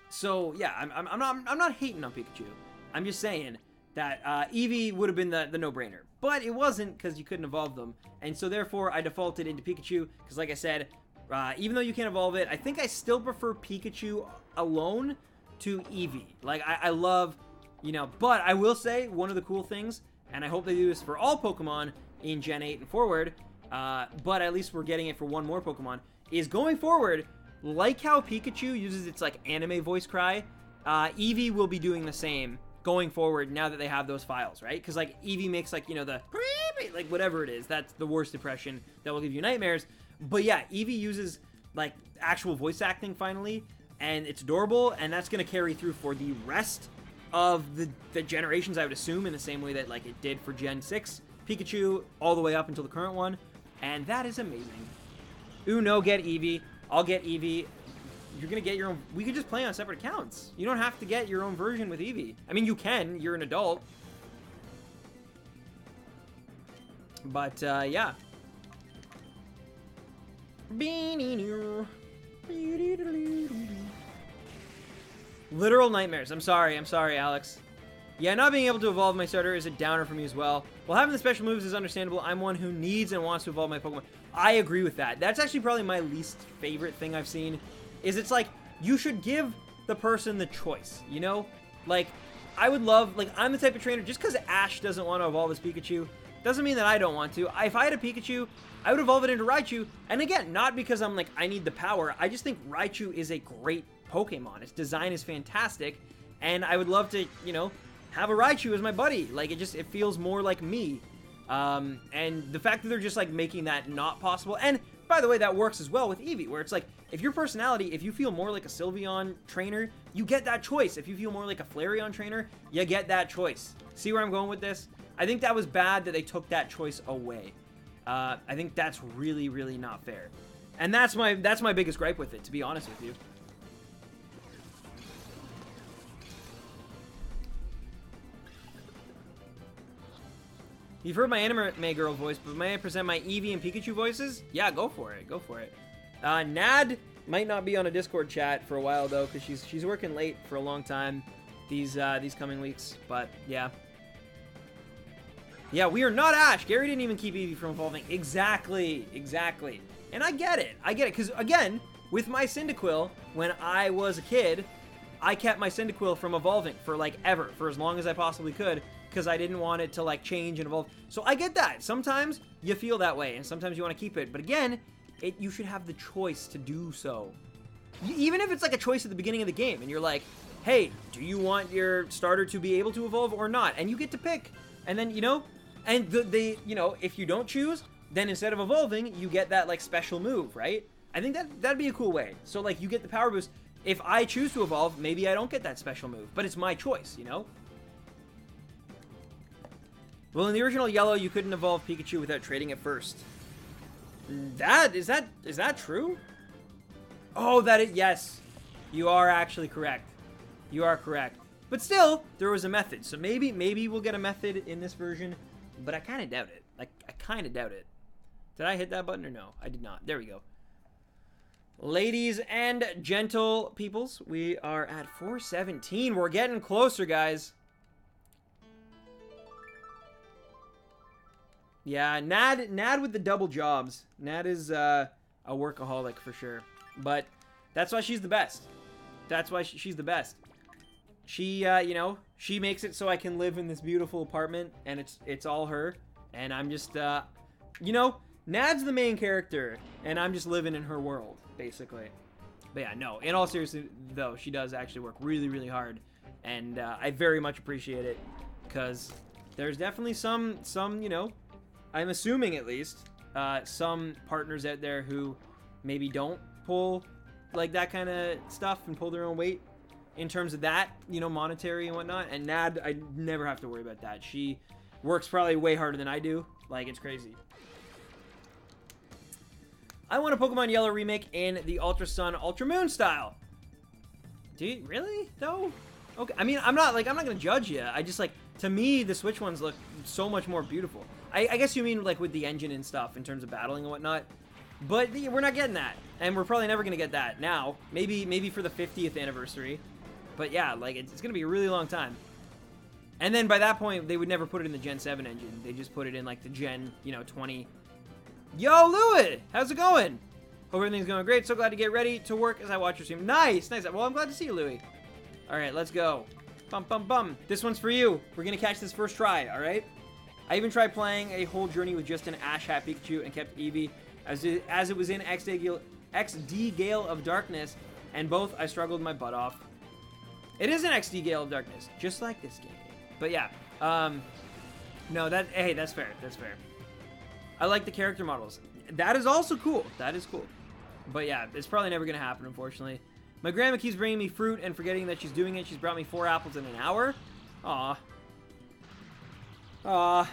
So yeah, I'm not hating on Pikachu. I'm just saying that Eevee would have been the no-brainer, but it wasn't because you couldn't evolve them, and so therefore I defaulted into Pikachu because, like I said, even though you can't evolve it, I think I still prefer Pikachu alone to Eevee. Like I love, you know, but I will say one of the cool things, and I hope they do this for all Pokemon in Gen 8 and forward, but at least we're getting it for one more Pokemon, is going forward, like how Pikachu uses its, like, anime voice cry, Eevee will be doing the same going forward now that they have those files, right? Because, like, Eevee makes, like, you know, the, like, whatever it is, that's the worst impression that will give you nightmares. But yeah, Eevee uses, like, actual voice acting finally, and it's adorable, and that's going to carry through for the rest of the generations, I would assume, in the same way that like it did for Gen 6 Pikachu all the way up until the current one, and that is amazing. Ooh, no, get Eevee. I'll get Eevee. You're going to get your own... We could just play on separate accounts. You don't have to get your own version with Eevee. I mean, you can. You're an adult. But, yeah. Literal nightmares. I'm sorry, Alex. Yeah, not being able to evolve my starter is a downer for me as well. While having the special moves is understandable, I'm one who needs and wants to evolve my Pokemon. I agree with that. That's actually probably my least favorite thing I've seen. Is it's like, you should give the person the choice, you know? Like, I would love, like, I'm the type of trainer, just because Ash doesn't want to evolve his Pikachu, doesn't mean that I don't want to. If I had a Pikachu, I would evolve it into Raichu. And again, not because I'm like, I need the power. I just think Raichu is a great Pokemon. Its design is fantastic. And I would love to, you know, have a Raichu as my buddy. Like, it feels more like me. And the fact that they're just, like, making that not possible. And, by the way, that works as well with Eevee, where it's like, if your personality, if you feel more like a Sylveon trainer, you get that choice. If you feel more like a Flareon trainer, you get that choice. See where I'm going with this? I think that was bad that they took that choice away. I think that's really, really not fair. And that's my biggest gripe with it, to be honest with you. You've heard my anime girl voice, but may I present my Eevee and Pikachu voices? Yeah, go for it. Go for it. Nad might not be on a Discord chat for a while, though, because she's working late for a long time these coming weeks. But, yeah. Yeah, we are not Ash. Gary didn't even keep Eevee from evolving. Exactly. Exactly. And I get it. I get it. Because, again, with my Cyndaquil, when I was a kid, I kept my Cyndaquil from evolving for, like, ever. For as long as I possibly could. Because I didn't want it to, like, change and evolve. So I get that. Sometimes you feel that way. And sometimes you want to keep it. But, again, you should have the choice to do so. Even if it's, like, a choice at the beginning of the game. And you're like, hey, do you want your starter to be able to evolve or not? And you get to pick. And then, you know... And you know, if you don't choose, then instead of evolving, you get that, like, special move, right? I think that'd be a cool way. So, like, you get the power boost. If I choose to evolve, maybe I don't get that special move. But it's my choice, you know? Well, in the original Yellow, you couldn't evolve Pikachu without trading it first. Is that true? Oh, yes. You are actually correct. You are correct. But still, there was a method. So maybe we'll get a method in this version. But I kind of doubt it. Like, I kind of doubt it. Did I hit that button or no? I did not. There we go. Ladies and gentle peoples, we are at 417. We're getting closer, guys. Yeah, Nad with the double jobs. Nad is a workaholic for sure. But that's why she's the best. That's why she's the best. She, you know, she makes it so I can live in this beautiful apartment, and it's all her. And I'm just, you know, Nad's the main character, and I'm just living in her world, basically. But yeah, no, in all seriousness, though, she does actually work really, really hard. And I very much appreciate it, because there's definitely some, you know, I'm assuming at least, some partners out there who maybe don't pull, like, that kind of stuff and pull their own weight. In terms of that, you know, monetary and whatnot. And Nad, I never have to worry about that. She works probably way harder than I do. Like, it's crazy. I want a Pokemon Yellow remake in the Ultra Sun, Ultra Moon style. Do you really, though? Okay, I mean, I'm not gonna judge you. I just, like, to me, the Switch ones look so much more beautiful. I guess you mean, like, with the engine and stuff in terms of battling and whatnot. But we're not getting that. And we're probably never gonna get that now. Maybe for the 50th anniversary. But yeah, like, it's going to be a really long time. And then by that point, they would never put it in the Gen 7 engine. They just put it in, like, the Gen, you know, 20. Yo, Louis! How's it going? Hope everything's going great. So glad to get ready to work as I watch your stream. Nice! Nice. Well, I'm glad to see you, Louis. All right, let's go. Bum, bum, bum. This one's for you. We're going to catch this first try, all right? I even tried playing a whole journey with just an Ash Hat Pikachu and kept Eevee as it was in XD Gale of Darkness, and both I struggled my butt off. It is an XD Gale of Darkness, just like this game. But yeah, no, hey, that's fair. That's fair. I like the character models. That is also cool. That is cool. But yeah, it's probably never going to happen, unfortunately. My grandma keeps bringing me fruit and forgetting that she's doing it. She's brought me 4 apples in an hour. Aw. Aw.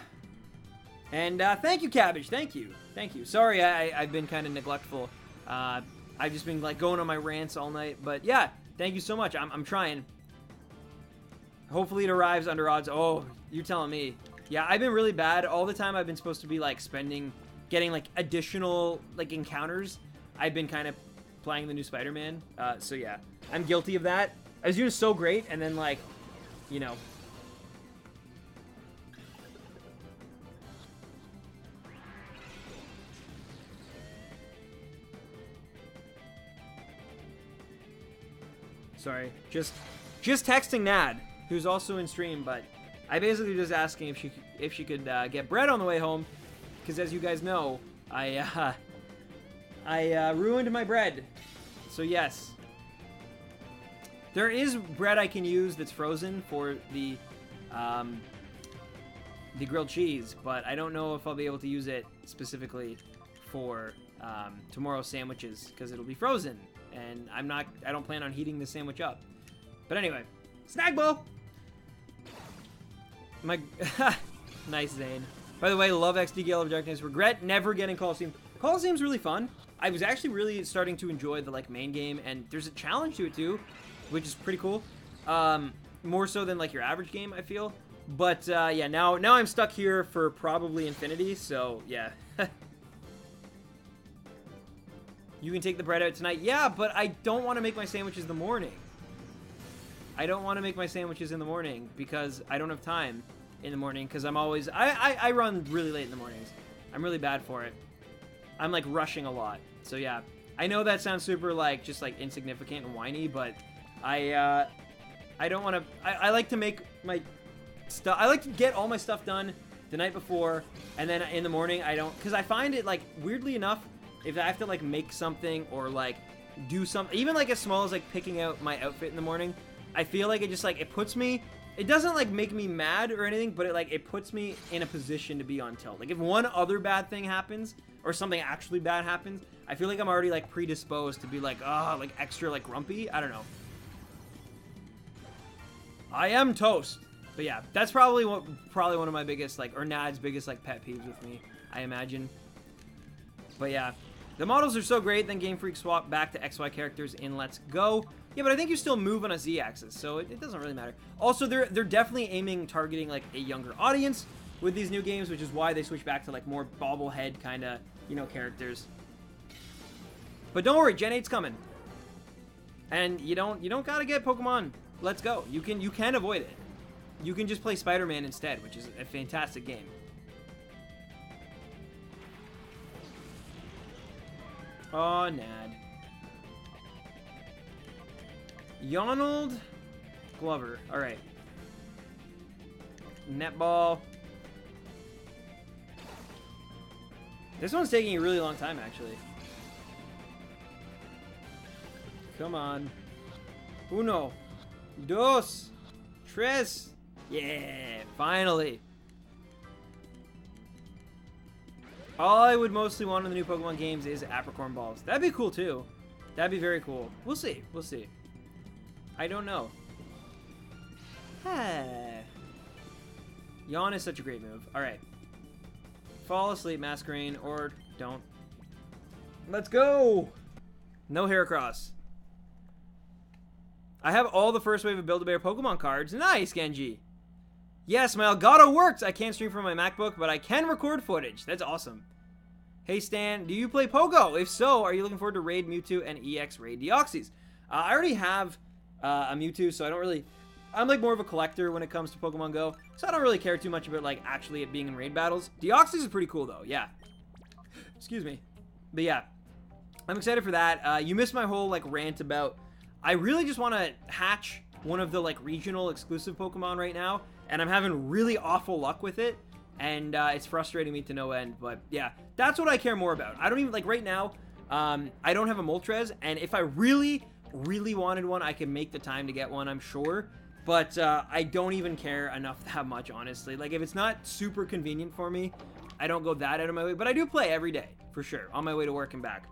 And thank you, Cabbage. Thank you. Thank you. Sorry, I've been kind of neglectful. I've just been like going on my rants all night. But yeah, thank you so much. I'm trying. Hopefully it arrives under odds. Oh, you're telling me. Yeah, I've been really bad. All the time I've been supposed to be like getting like additional like encounters. I've been kind of playing the new Spider-Man. So yeah, I'm guilty of that. I was doing so great, and then like, you know. Sorry, just texting Nad, who's also in stream, but I basically just asking if she could get bread on the way home, because as you guys know, I ruined my bread. So yes, there is bread I can use that's frozen for the grilled cheese, but I don't know if I'll be able to use it specifically for tomorrow's sandwiches because it'll be frozen. And I don't plan on heating the sandwich up. But anyway, Snagbo! Nice, Zane. By the way, love XD Gale of Darkness. Regret never getting Colosseum. Colosseum's really fun. I was actually really starting to enjoy the like main game, and there's a challenge to it too, which is pretty cool. More so than like your average game, I feel. But yeah, now I'm stuck here for probably infinity, so yeah. You can take the bread out tonight. Yeah, but I don't want to make my sandwiches in the morning. I don't want to make my sandwiches in the morning because I don't have time in the morning because I'm always... I run really late in the mornings. I'm really bad for it. I'm, like, rushing a lot. So, yeah. I know that sounds super, like, just, like, insignificant and whiny, but I don't want to... I like to make my stuff... I like to get all my stuff done the night before, and then in the morning I don't... Because I find it, like, weirdly enough... If I have to, like, make something or, like, do something, even, like, as small as, like, picking out my outfit in the morning, I feel like it just, like, it puts me, it doesn't, like, make me mad or anything, but it puts me in a position to be on tilt. Like, if one other bad thing happens, or something actually bad happens, I feel like I'm already, like, predisposed to be, like, like, extra, like, grumpy. I don't know. I am toast. But, yeah, that's probably one of my biggest, like, or Nad's biggest, like, pet peeves with me, I imagine. But, yeah. The models are so great, then Game Freak swapped back to XY characters in Let's Go. Yeah, but I think you still move on a Z-axis, so it doesn't really matter. Also, they're definitely targeting, like, a younger audience with these new games, which is why they switch back to, like, more bobblehead kind of, you know, characters. But don't worry, Gen 8's coming. And you don't gotta get Pokemon Let's Go. You can avoid it. You can just play Spider-Man instead, which is a fantastic game. Oh, Nad. Yonald Glover. Alright. Netball. This one's taking a really long time, actually. Come on. Uno. Dos. Tres. Yeah, finally. All I would mostly want in the new Pokemon games is Apricorn Balls. That'd be cool, too. That'd be very cool. We'll see. We'll see. I don't know. Yawn is such a great move. Alright. Fall asleep, Masquerain, or don't. Let's go! No Heracross. I have all the first wave of Build-A-Bear Pokemon cards. Nice, Genji! Yes, my Elgato works! I can't stream from my MacBook, but I can record footage. That's awesome. Hey, Stan, do you play Pogo? If so, are you looking forward to Raid Mewtwo and EX Raid Deoxys? I already have a Mewtwo, so I don't really... I'm, like, more of a collector when it comes to Pokemon Go, so I don't really care too much about, like, actually it being in raid battles. Deoxys is pretty cool, though, yeah. Excuse me. But, yeah. I'm excited for that. You missed my whole, like, rant about... I really just want to hatch one of the, like, regional exclusive Pokemon right now, and I'm having really awful luck with it, and it's frustrating me to no end, but yeah, that's what I care more about. I don't even, like, right now, I don't have a Moltres, and if I really wanted one, I could make the time to get one, I'm sure, but I don't even care enough that much, honestly. Like, if it's not super convenient for me, I don't go that out of my way, but I do play every day, for sure, on my way to work and back.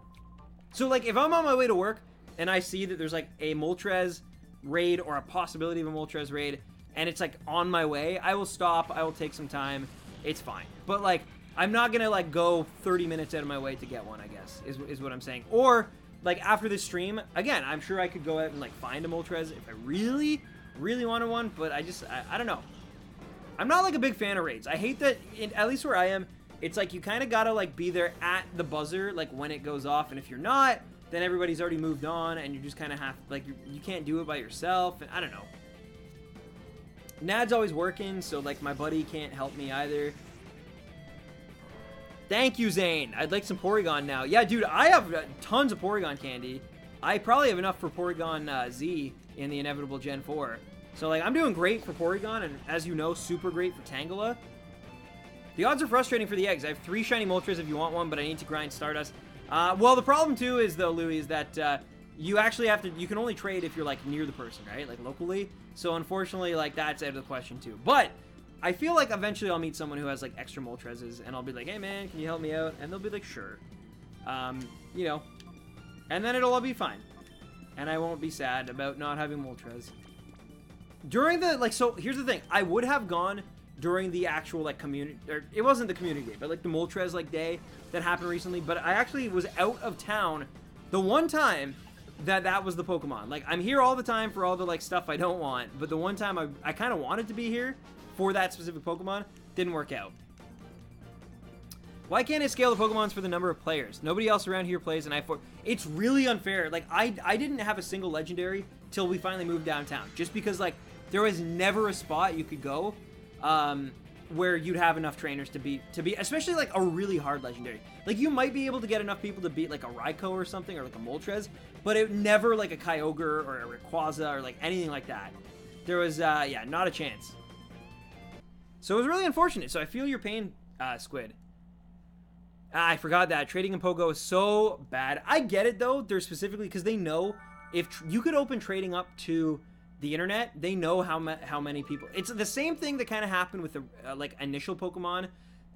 So, like, if I'm on my way to work, and I see that there's like a Moltres raid or a possibility of a Moltres raid, and it's like on my way, I will stop, I will take some time, it's fine. But like, I'm not gonna like go 30 minutes out of my way to get one, I guess, is what I'm saying. Or like after this stream, again, I'm sure I could go out and like find a Moltres if I really, really wanted one, but I don't know. I'm not like a big fan of raids. I hate that, at least where I am, it's like you kind of gotta like be there at the buzzer, like when it goes off, and if you're not, then everybody's already moved on, and you just kind of have, like, you can't do it by yourself, and I don't know. Nad's always working, so like my buddy can't help me either. Thank you, Zane. I'd like some Porygon now. Yeah, dude, I have tons of Porygon candy. I probably have enough for Porygon Z in the inevitable Gen 4. So, like, I'm doing great for Porygon, and as you know, super great for Tangela. The odds are frustrating for the eggs. I have 3 shiny Moltres if you want one, but I need to grind Stardust. Well, the problem, too, is, though, Louis, is that you actually have to... You can only trade if you're, like, near the person, right? Like, locally. So, unfortunately, like, that's out of the question, too. But I feel like eventually I'll meet someone who has, like, extra Moltreses, and I'll be like, hey, man, can you help me out? And they'll be like, sure. You know. And then it'll all be fine. And I won't be sad about not having Moltres. During the, like, so, here's the thing. I would have gone during the actual, like, community, or it wasn't the community day, but, like, the Moltres, like, day that happened recently, but I actually was out of town the one time that was the Pokemon. Like, I'm here all the time for all the, like, stuff I don't want, but the one time I kind of wanted to be here for that specific Pokemon, didn't work out. Why can't I scale the Pokemons for the number of players? Nobody else around here plays, and it's really unfair. Like, I didn't have a single legendary till we finally moved downtown, just because, like, there was never a spot you could go where you'd have enough trainers to beat, especially like a really hard legendary. Like, you might be able to get enough people to beat like a Raikou or something, or like a Moltres, but it never like a Kyogre or a Rayquaza or like anything like that. There was, yeah, not a chance. So it was really unfortunate. So I feel your pain, Squid. I forgot that. Trading in PoGo is so bad. I get it, though. They're specifically because they know if you could open trading up to the internet, they know how many people. It's the same thing that kind of happened with the like initial Pokemon.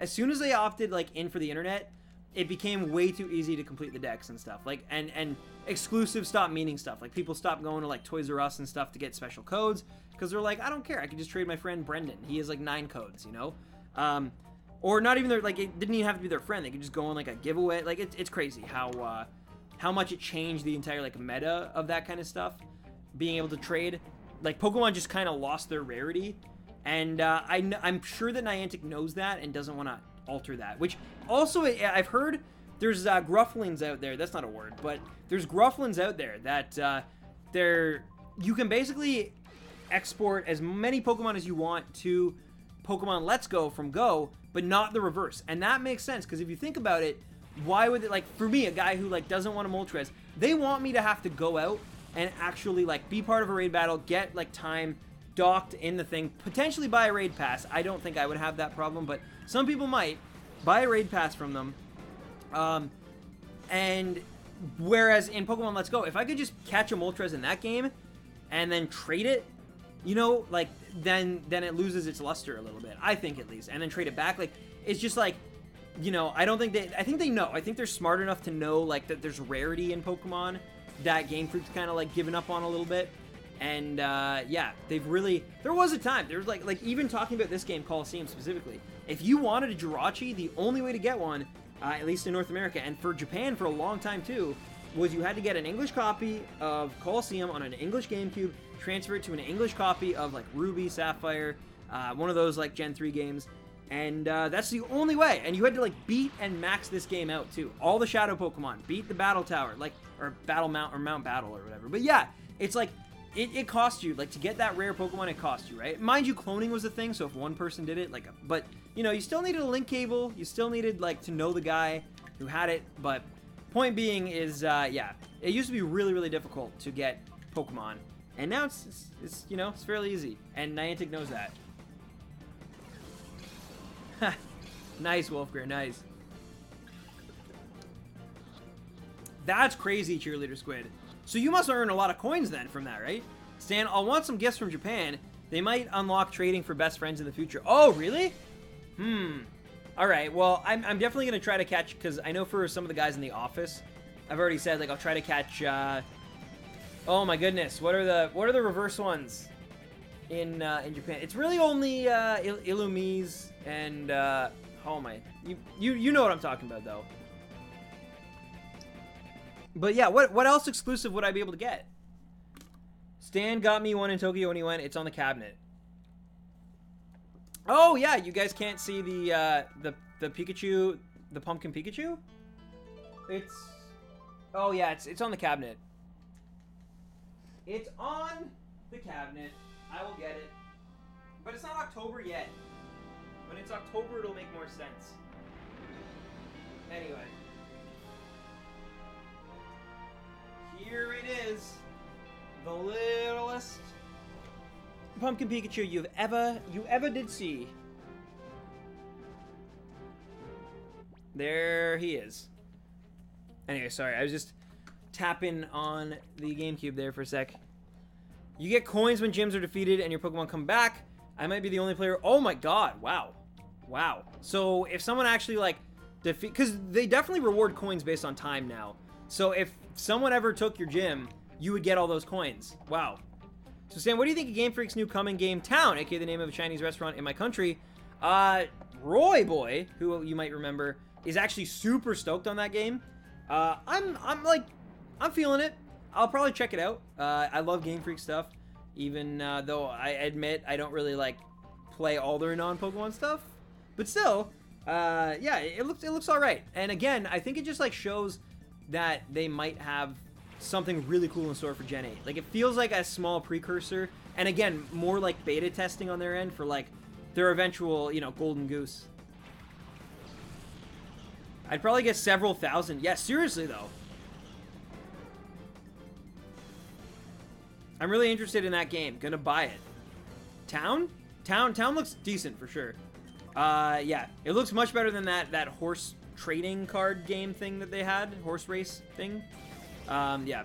As soon as they opted like in for the internet, it became way too easy to complete the decks and stuff. Like and exclusive stopped meaning stuff. Like people stopped going to like Toys R Us and stuff to get special codes because they're like, I don't care. I can just trade my friend Brendan. He has like 9 codes, you know. Or not even their, like, it didn't even have to be their friend. They could just go on like a giveaway. Like it's crazy how much it changed the entire like meta of that kind of stuff. Being able to trade, like Pokemon just kind of lost their rarity, and I'm sure that Niantic knows that and doesn't want to alter that. Which also I've heard there's Grufflings out there. That's not a word, but there's Grufflings out there that you can basically export as many Pokemon as you want to Pokemon Let's Go from Go, but not the reverse. And that makes sense, because if you think about it, why would it, like, for me, a guy who, like, doesn't want a Moltres, they want me to have to go out and actually, like, be part of a raid battle, get, like, time docked in the thing, potentially buy a raid pass. I don't think I would have that problem, but some people might buy a raid pass from them. And whereas in Pokemon Let's Go, if I could just catch a Moltres in that game and then trade it, you know, like, then it loses its luster a little bit, I think, at least, and then trade it back. Like, it's just like, you know, I think they know. I think they're smart enough to know, like, that there's rarity in Pokemon that Game Freak's kind of, like, given up on a little bit. And, yeah, they've really... There was a time. There was, like even talking about this game, Colosseum specifically, if you wanted a Jirachi, the only way to get one, at least in North America, and for Japan for a long time, too, was you had to get an English copy of Colosseum on an English GameCube, transfer it to an English copy of, like, Ruby, Sapphire, one of those, like, Gen 3 games, and that's the only way. And you had to, like, beat and max this game out, too. All the Shadow Pokemon, beat the Battle Tower, like, or Battle Mount, or Mount Battle, or whatever. But yeah, it's like, it cost you, like, to get that rare Pokemon, it cost you, right? Mind you, cloning was a thing, so if one person did it, like, but, you know, you still needed a link cable, you still needed, like, to know the guy who had it, but point being is, yeah, it used to be really, really difficult to get Pokemon, and now it's you know, it's fairly easy, and Niantic knows that. Ha! Nice, Wolfgren, nice. That's crazy, Cheerleader Squid. So you must earn a lot of coins then from that, right? Stan, I'll want some gifts from Japan. They might unlock trading for best friends in the future. Oh, really? Alright, well, I'm definitely going to try to catch, because I know for some of the guys in the office, I've already said, like, I'll try to catch Oh my goodness, what are the reverse ones in Japan? It's really only Illumise and oh my, you know what I'm talking about though. But yeah, what else exclusive would I be able to get? Stan got me one in Tokyo when he went. It's on the cabinet. Oh yeah, you guys can't see the Pikachu, the pumpkin Pikachu. Oh yeah, it's on the cabinet. It's on the cabinet. I will get it. But it's not October yet. When it's October, it'll make more sense. Anyway. Here it is. The littlest pumpkin Pikachu you ever did see. There he is. Anyway, sorry, I was just tapping on the GameCube there for a sec. You get coins when gyms are defeated and your Pokemon come back. I might be the only player. Oh my god, wow. Wow. So if someone actually like defeat, because they definitely reward coins based on time now. So if someone ever took your gym, you would get all those coins. Wow. So Sam, what do you think of Game Freak's new coming game Town, aka the name of a Chinese restaurant in my country? Roy Boy, who you might remember, is actually super stoked on that game. I'm feeling it. I'll probably check it out. I love Game Freak stuff, even though I admit I don't really like play all their non-Pokemon stuff. But still, yeah, it looks all right. And again, I think it just like shows that they might have something really cool in store for Gen 8. Like, it feels like a small precursor, and again, more like beta testing on their end for like their eventual, you know, Golden Goose. I'd probably get several thousand. Yeah, seriously though. I'm really interested in that game. Gonna buy it. Town looks decent for sure. Yeah, it looks much better than that horse trading card game thing that they had, horse race thing. Yeah.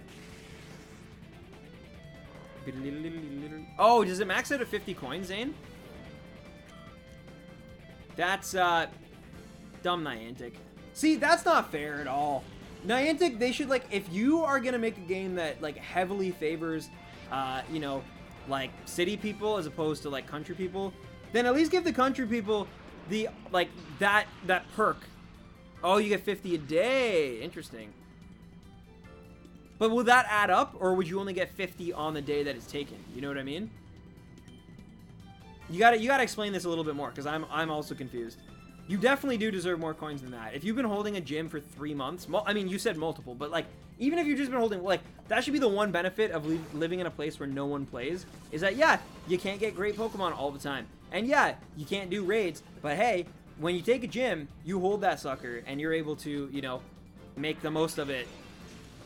Oh, does it max out at 50 coins, Zane? That's dumb Niantic. See, that's not fair at all. Niantic, they should, like, if you are gonna make a game that like heavily favors you know, like city people as opposed to like country people, then at least give the country people the like that perk. Oh, you get 50 a day. Interesting. But will that add up, or would you only get 50 on the day that it's taken? You know what I mean? You gotta explain this a little bit more, because I'm also confused. You definitely do deserve more coins than that. If you've been holding a gym for 3 months, I mean, you said multiple, but like, even if you've just been holding, like, that should be the one benefit of living in a place where no one plays, is that, yeah, you can't get great Pokemon all the time. And yeah, you can't do raids, but hey, when you take a gym, you hold that sucker, and you're able to, you know, make the most of it,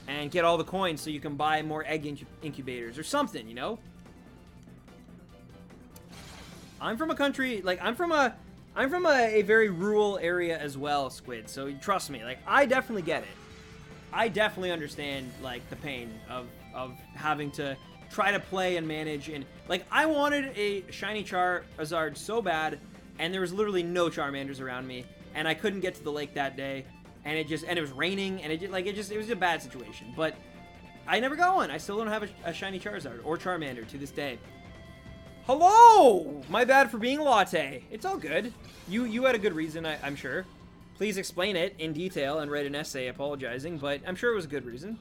and get all the coins so you can buy more egg incubators or something, you know? I'm from a country, like, I'm from a very rural area as well, Squid, so trust me, like, I definitely get it. I definitely understand, like, the pain of having to try to play and manage, and, like, I wanted a shiny Charizard so bad, and there was literally no Charmanders around me, and I couldn't get to the lake that day, and it was raining, and it was a bad situation, but I never got one. I still don't have a shiny Charizard or Charmander to this day. Hello! My bad for being latte. It's all good. You had a good reason, I'm sure. Please explain it in detail and write an essay apologizing, but I'm sure it was a good reason.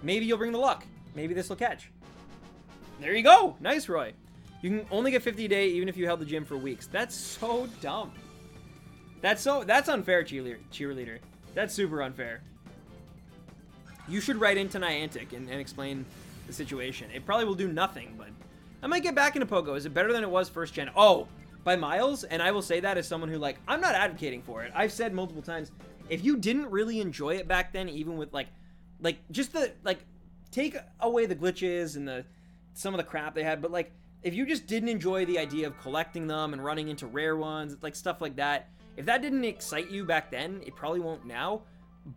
Maybe you'll bring the luck. Maybe this will catch. There you go! Nice, Roy. You can only get 50 a day even if you held the gym for weeks. That's so dumb. That's unfair, cheerleader. That's super unfair. You should write into Niantic and explain the situation. It probably will do nothing, but I might get back into Pogo. Is it better than it was first gen? Oh, by miles, and I will say that as someone who, like, I'm not advocating for it. I've said multiple times, if you didn't really enjoy it back then, even with, like, just the, like, take away the glitches and some of the crap they had, but, like, if you just didn't enjoy the idea of collecting them and running into rare ones, like, stuff like that, if that didn't excite you back then, it probably won't now,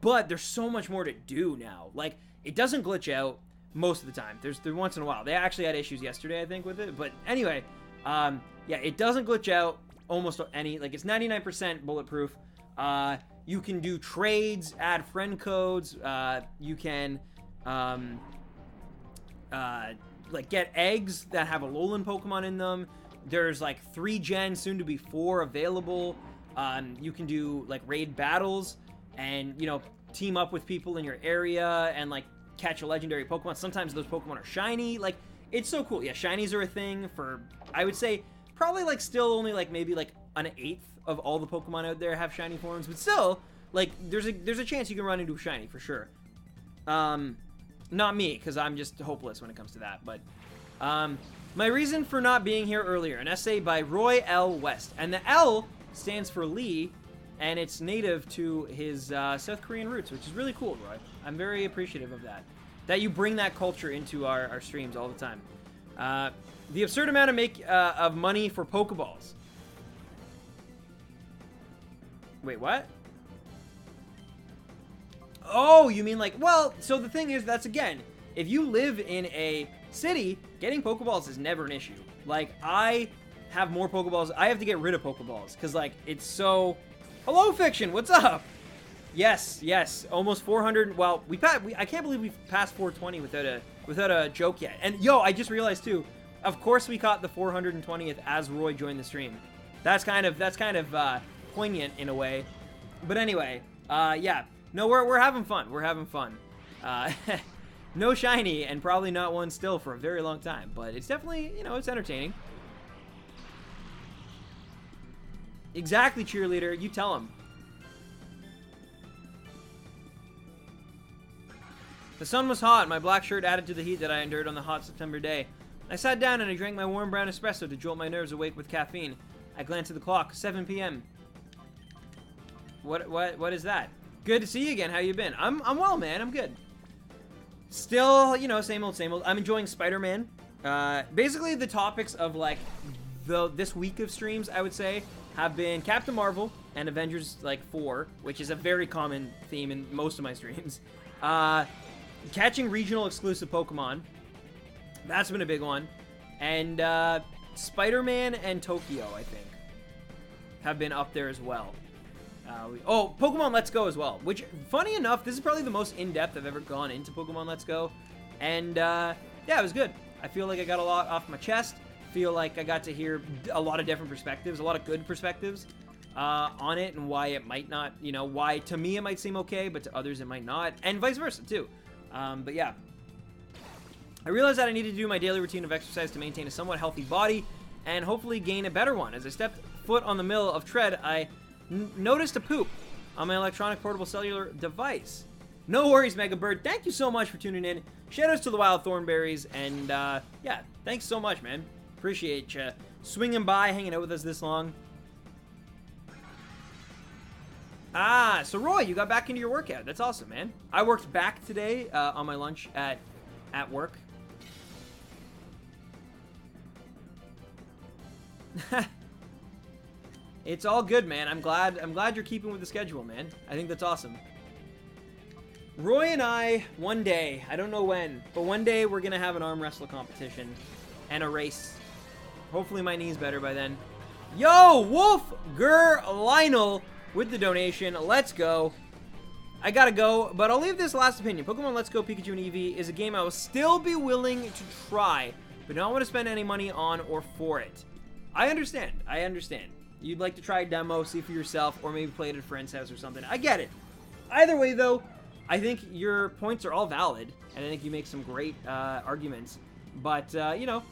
but there's so much more to do now. Like, it doesn't glitch out most of the time. There's once in a while. They actually had issues yesterday, I think, with it, but anyway, yeah, it doesn't glitch out almost any, like, it's 99% bulletproof. You can do trades, add friend codes, you can, like get eggs that have a Alolan Pokemon in them. There's like 3 gens, soon to be 4 available. You can do like raid battles and, you know, team up with people in your area and like catch a legendary Pokemon. Sometimes those Pokemon are shiny. Like, it's so cool. Yeah, shinies are a thing for, I would say, probably like still only like maybe like an 1/8 of all the Pokemon out there have shiny forms, but still, like, there's a chance you can run into a shiny for sure. Not me, because I'm just hopeless when it comes to that, but my reason for not being here earlier, an essay by Roy L. West, and the L stands for Lee, and it's native to his South Korean roots, which is really cool, Roy. I'm very appreciative of that you bring that culture into our streams all the time. The absurd amount of money for Pokeballs. Wait, what? Oh, you mean like, well, so the thing is, that's again, if you live in a city, getting Pokeballs is never an issue. Like, I have more Pokeballs. I have to get rid of Pokeballs because, like, it's so... Hello, Fiction. What's up? Yes. Almost 400. Well, I can't believe we've passed 420 without a joke yet. And yo, I just realized too. Of course, we caught the 420th as Roy joined the stream. That's kind of poignant in a way. But anyway, yeah. No, we're having fun. We're having fun. No shiny, and probably not one still for a very long time. But it's definitely, you know, it's entertaining. Exactly, cheerleader. You tell him. The sun was hot. My black shirt added to the heat that I endured on the hot September day. I sat down and I drank my warm brown espresso to jolt my nerves awake with caffeine. I glanced at the clock. 7 p.m. What is that? Good to see you again. How you been? I'm well, man. I'm good. Still, you know, same old. I'm enjoying Spider-Man. Basically, the topics of like this week of streams, I would say, have been Captain Marvel and Avengers like 4, which is a very common theme in most of my streams. Catching regional exclusive Pokemon. That's been a big one. And Spider-Man and Tokyo, I think, have been up there as well. Pokemon Let's Go as well, which, funny enough, this is probably the most in-depth I've ever gone into Pokemon Let's Go. And, yeah, it was good. I feel like I got a lot off my chest. Feel like I got to hear a lot of different perspectives, a lot of good perspectives on it, and why it might not, you know, why to me it might seem okay, but to others it might not, and vice versa, too. But, yeah. I realized that I needed to do my daily routine of exercise to maintain a somewhat healthy body, and hopefully gain a better one. As I stepped foot on the mill of tread, I noticed a poop on my electronic portable cellular device. No worries, Mega Bird. Thank you so much for tuning in. Shoutouts to the Wild Thornberries, and yeah, thanks so much, man. Appreciate you swinging by, hanging out with us this long. So Roy, you got back into your workout. That's awesome, man. I worked back today on my lunch at work. It's all good, man. I'm glad you're keeping with the schedule, man. I think that's awesome. Roy and I, one day, I don't know when, but one day we're gonna have an arm wrestle competition and a race. Hopefully my knee's better by then. Yo, Wolfger Lionel with the donation. Let's go. I gotta go, but I'll leave this last opinion. Pokemon Let's Go Pikachu and Eevee is a game I will still be willing to try, but don't want to spend any money on or for it. I understand. You'd like to try a demo, see for yourself, or maybe play it at a friend's house or something. I get it. Either way, though, I think your points are all valid, and I think you make some great arguments. But, you know,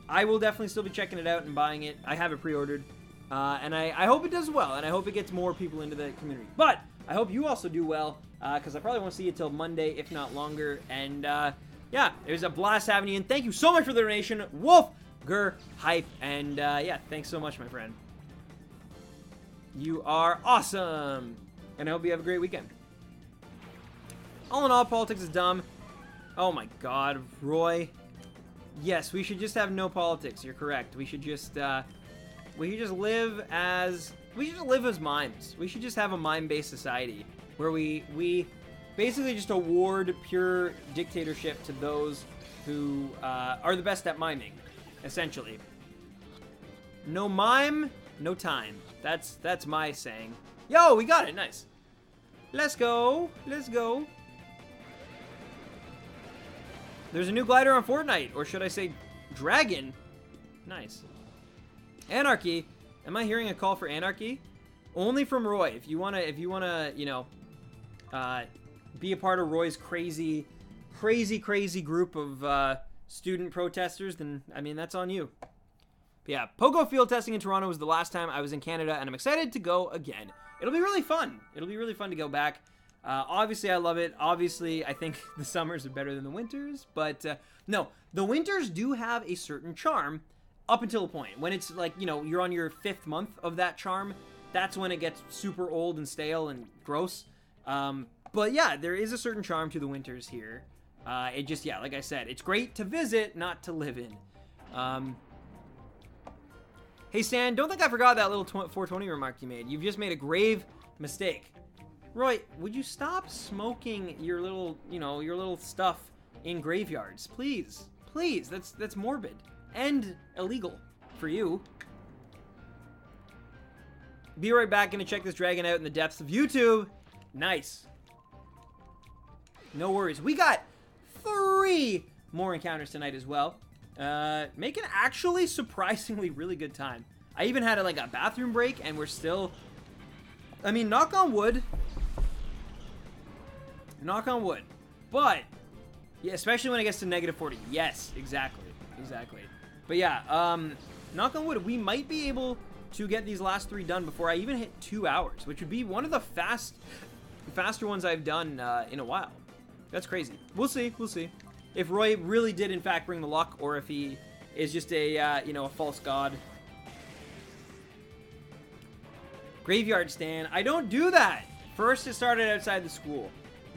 I will definitely still be checking it out and buying it. I have it pre-ordered, and I hope it does well, and I hope it gets more people into the community. But I hope you also do well, because I probably won't see you till Monday, if not longer. And, yeah, it was a blast having you, and thank you so much for the donation, Wolfger Hype, and, yeah, thanks so much, my friend. You are awesome, and I hope you have a great weekend. All in all, politics is dumb. Oh my god, Roy. Yes, we should just have no politics. You're correct. We should just live as mimes. We should just have a mime-based society where we basically just award pure dictatorship to those who are the best at miming, essentially. No mime, no time. That's my saying. Yo, we got it. Nice. Let's go. There's a new glider on Fortnite, or should I say dragon? Nice. Anarchy. Am I hearing a call for anarchy? Only from Roy. If you wanna, you know, be a part of Roy's crazy group of student protesters, then I mean that's on you. But yeah, PoGo field testing in Toronto was the last time I was in Canada, and I'm excited to go again. It'll be really fun. It'll be really fun to go back. Obviously, I love it. Obviously, I think the summers are better than the winters. But no, the winters do have a certain charm up until a point. When it's like, you know, you're on your 5th month of that charm, that's when it gets super old and stale and gross. But yeah, there is a certain charm to the winters here. It just, yeah, like I said, it's great to visit, not to live in. Hey, Stan, don't think I forgot that little 420 remark you made. You've just made a grave mistake. Roy, would you stop smoking your little, you know, your little stuff in graveyards? Please. Please. That's morbid. And illegal for you. Be right back. Gonna check this dragon out in the depths of YouTube. Nice. No worries. We got 3 more encounters tonight as well. Make an actually surprisingly really good time. I even had like a bathroom break, and we're still, I mean, knock on wood. Knock on wood. But, yeah, especially when it gets to -40. Yes, exactly. Exactly. But yeah, knock on wood, we might be able to get these last 3 done before I even hit 2 hours, which would be one of the faster ones I've done in a while. That's crazy. We'll see. We'll see. If Roy really did, in fact, bring the luck, or if he is just a, you know, a false god. Graveyard Stan. I don't do that. First, it started outside the school.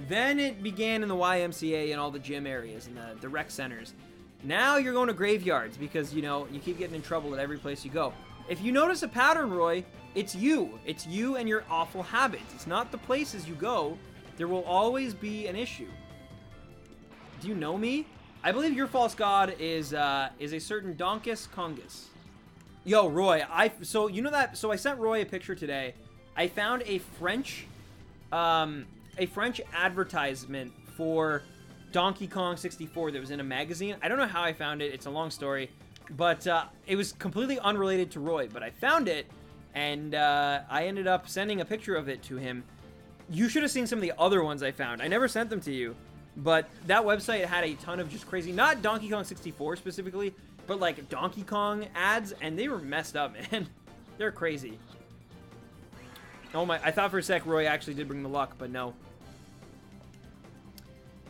Then it began in the YMCA and all the gym areas and the rec centers. Now you're going to graveyards because, you know, you keep getting in trouble at every place you go. If you notice a pattern, Roy, it's you. It's you and your awful habits. It's not the places you go. There will always be an issue. Do you know me? I believe your false god is a certain Donkus Congus. Yo, Roy, so you know that, so I sent Roy a picture today. I found a French advertisement for Donkey Kong 64 that was in a magazine. I don't know how I found it. It's a long story, but it was completely unrelated to Roy, but I found it, and I ended up sending a picture of it to him. You should have seen some of the other ones I found. I never sent them to you. But that website had a ton of just crazy, not Donkey Kong 64 specifically, but like Donkey Kong ads, and they were messed up, man. They're crazy. Oh my, I thought for a sec Roy actually did bring the luck, but no.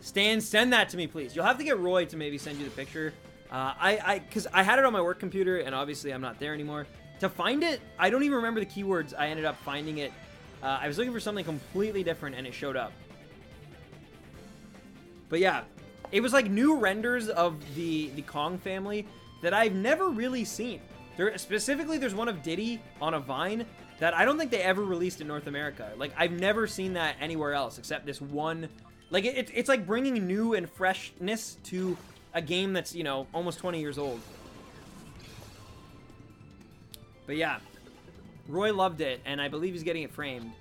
Stan, send that to me, please. You'll have to get Roy to maybe send you the picture. Because I had it on my work computer, and obviously I'm not there anymore. To find it, I don't even remember the keywords. I ended up finding it. I was looking for something completely different, and it showed up. But yeah, it was like new renders of the Kong family that I've never really seen. Specifically, there's one of Diddy on a vine that I don't think they ever released in North America. Like, I've never seen that anywhere else except this one. Like, it's like bringing new and freshness to a game that's, you know, almost 20 years old. But yeah, Roy loved it, and I believe he's getting it framed.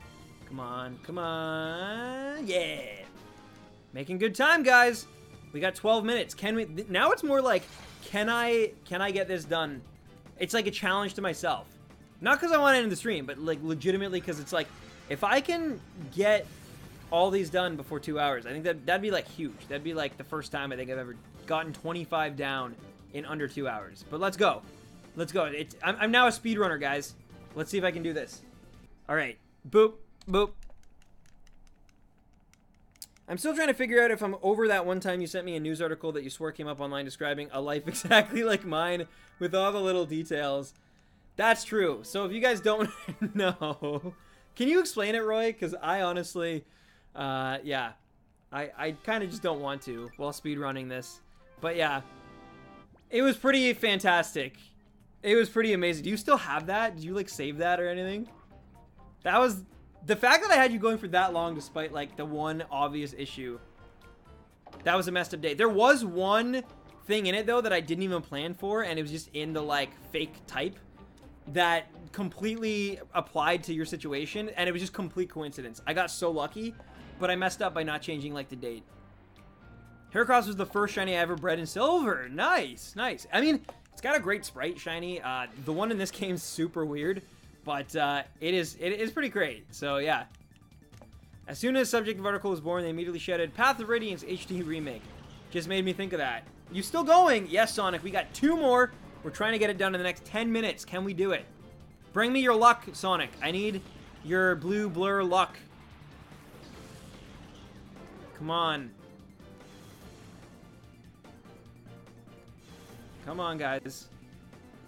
Come on, come on, yeah. Making good time, guys. We got 12 minutes. Can we? Now it's more like, can I get this done? It's like a challenge to myself. Not because I want to end the stream, but like legitimately because it's like, if I can get all these done before 2 hours, I think that'd be like huge. That'd be like the first time I think I've ever gotten 25 down in under 2 hours. But let's go. Let's go. I'm now a speedrunner, guys. Let's see if I can do this. All right. Boop, boop. I'm still trying to figure out if I'm over that one time you sent me a news article that you swore came up online describing a life exactly like mine with all the little details. That's true. So if you guys don't know, can you explain it, Roy? Because I honestly, yeah, I kind of just don't want to while speedrunning this. But yeah, it was pretty fantastic. It was pretty amazing. Do you still have that? Did you like save that or anything? That was... The fact that I had you going for that long despite, like, the one obvious issue, that was a messed up day. There was one thing in it, though, that I didn't even plan for, and it was just in the, like, fake type that completely applied to your situation, and it was just complete coincidence. I got so lucky, but I messed up by not changing, like, the date. Heracross was the first shiny I ever bred in silver. Nice, nice. I mean, it's got a great sprite shiny. The one in this game's super weird, but it is pretty great. So yeah. As soon as subject of article was born, they immediately shouted, Path of Radiance HD remake. Just made me think of that. You still going? Yes, Sonic. We got 2 more. We're trying to get it done in the next 10 minutes. Can we do it? Bring me your luck, Sonic. I need your blue blur luck. Come on. Come on, guys.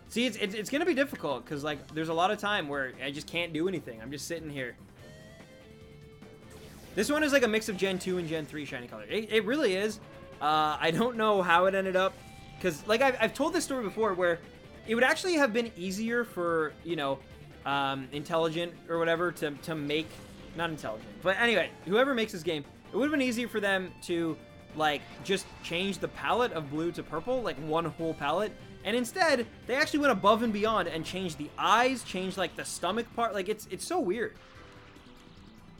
See, it's going to be difficult because, like, there's a lot of time where I just can't do anything. I'm just sitting here. This one is like a mix of Gen 2 and Gen 3 shiny color. It really is. I don't know how it ended up. Because, like, I've told this story before where it would actually have been easier for, you know, Intelligent or whatever to make... Not Intelligent. But anyway, whoever makes this game, it would have been easier for them to, like, just change the palette of blue to purple, like, one whole palette. And instead, they actually went above and beyond and changed the eyes, changed, like, the stomach part. Like, it's so weird.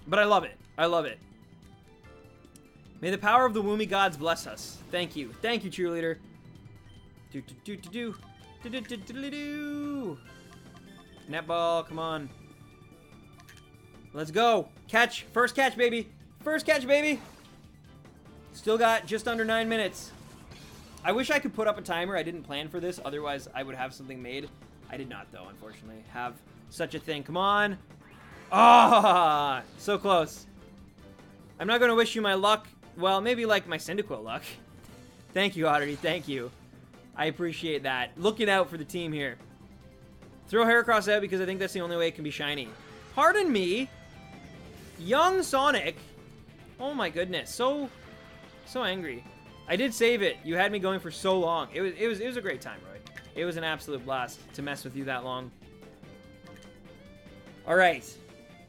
But I love it. I love it. May the power of the Woomy gods bless us. Thank you. Thank you, cheerleader. Netball, come on. Let's go. Catch. First catch, baby. First catch, baby. Still got just under 9 minutes. I wish I could put up a timer. I didn't plan for this. Otherwise, I would have something made. I did not, though, unfortunately, have such a thing. Come on. Ah, so close. I'm not going to wish you my luck. Well, maybe like my Cyndaquil luck. Thank you, Oddity. Thank you. I appreciate that. Looking out for the team here. Throw Heracross out because I think that's the only way it can be shiny. Pardon me. Young Sonic. Oh my goodness. So angry. I did save it. You had me going for so long. It was a great time, Roy. It was an absolute blast to mess with you that long. All right.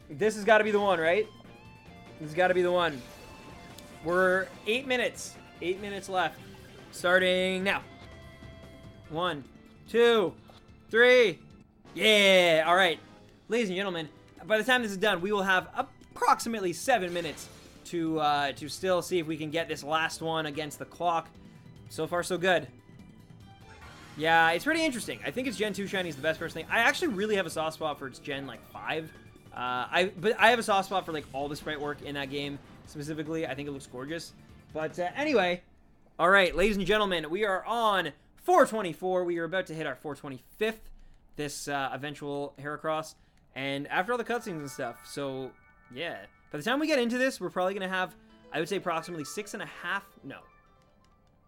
This has got to be the one, right? This has got to be the one. We're 8 minutes. 8 minutes left. Starting now. 1, 2, 3. Yeah. All right. Ladies and gentlemen, by the time this is done, we will have approximately 7 minutes to still see if we can get this last one against the clock. So far, so good. Yeah, it's pretty interesting. I think its Gen 2 shiny is the best first thing. I actually really have a soft spot for its Gen, like, 5. But I have a soft spot for, like, all the sprite work in that game specifically. I think it looks gorgeous. But anyway, all right, ladies and gentlemen, we are on 424. We are about to hit our 425th, this eventual Heracross. And after all the cutscenes and stuff, so, yeah. By the time we get into this, we're probably going to have, I would say, approximately 6.5, no.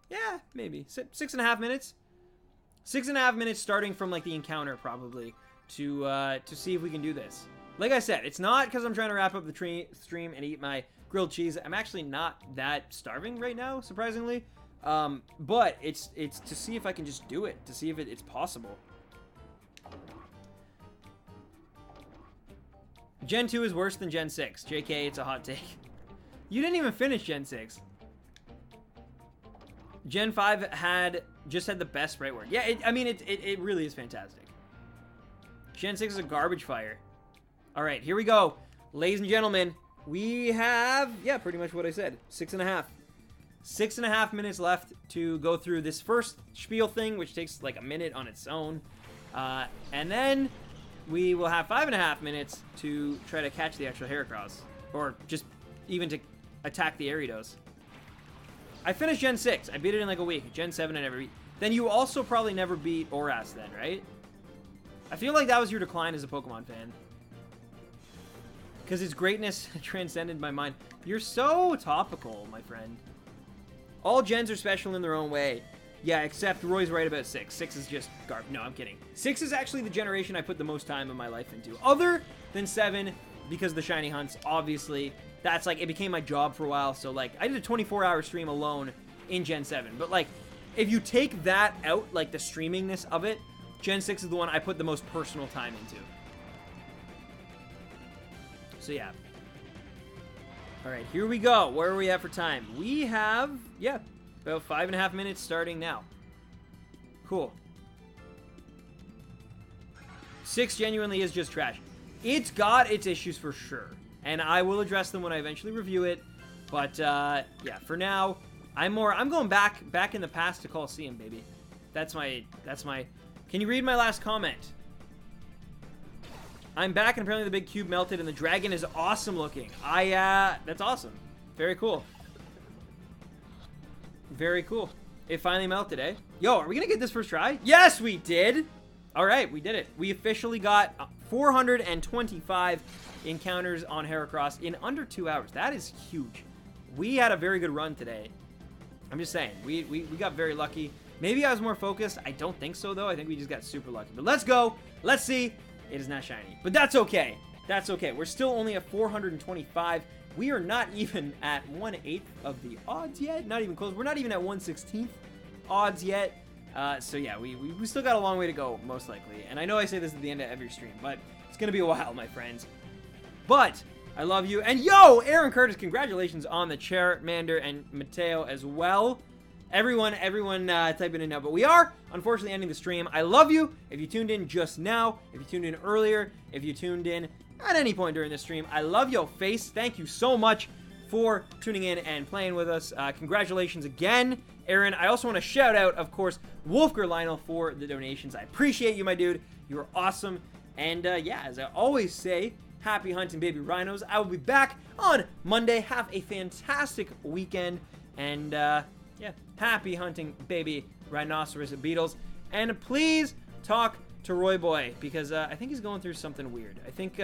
Yeah, maybe. 6.5 minutes. 6.5 minutes starting from, like, the encounter, probably, to see if we can do this. Like I said, it's not because I'm trying to wrap up the stream and eat my grilled cheese. I'm actually not that starving right now, surprisingly. But it's to see if I can just do it, to see if it's possible. Gen 2 is worse than Gen 6. JK, it's a hot take. You didn't even finish Gen 6. Gen 5 just had the best sprite work. Yeah, I mean, it really is fantastic. Gen 6 is a garbage fire. All right, here we go. Ladies and gentlemen, we have, yeah, pretty much what I said. 6.5. 6.5 minutes left to go through this first spiel thing, which takes like a minute on its own. And then we will have 5.5 minutes to try to catch the actual Heracross. Or just even to attack the Ariados. I finished Gen 6. I beat it in like a week. Gen 7 I never beat. Then you also probably never beat Orre then, right? I feel like that was your decline as a Pokemon fan. Because its greatness transcended my mind. You're so topical, my friend. All gens are special in their own way. Yeah, except Roy's right about 6. 6 is just garbage. No, I'm kidding. 6 is actually the generation I put the most time of my life into. Other than 7, because of the shiny hunts, obviously. That's like, it became my job for a while. So, like, I did a 24-hour stream alone in Gen 7. But, like, if you take that out, like, the streamingness of it, Gen 6 is the one I put the most personal time into. So, yeah. All right, here we go. Where are we at for time? We have, yeah, about 5.5 minutes starting now. Cool. 6 genuinely is just trash. It's got its issues for sure. And I will address them when I eventually review it. But, yeah, for now, I'm going back in the past to Colosseum, baby. That's my, can you read my last comment? I'm back and apparently the big cube melted and the dragon is awesome looking. That's awesome. Very cool. Very cool. It finally melted, eh? Yo, are we gonna get this first try? Yes, we did! Alright, we did it. We officially got 425 encounters on Heracross in under 2 hours. That is huge. We had a very good run today. I'm just saying, we got very lucky. Maybe I was more focused. I don't think so, though. I think we just got super lucky. But let's go. Let's see. It is not shiny. But that's okay. That's okay. We're still only at 425. We are not even at 1/8 of the odds yet. Not even close. We're not even at 1/16 odds yet. So yeah, we still got a long way to go, most likely. And I know I say this at the end of every stream, but it's going to be a while, my friends. But I love you. And yo, Aaron Curtis, congratulations on the Charmander and Mateo as well. Everyone type it in now. But we are, unfortunately, ending the stream. I love you. If you tuned in just now, if you tuned in earlier, if you tuned in at any point during the stream, I love your face. Thank you so much for tuning in and playing with us. Congratulations again, Aaron. I also want to shout out, of course, Wolfgar Lionel for the donations. I appreciate you, my dude. You're awesome. And yeah, as I always say, happy hunting, baby rhinos. I will be back on Monday. Have a fantastic weekend. And yeah, happy hunting, baby rhinoceros beetles. And please talk to Roy Boy, because I think he's going through something weird. I think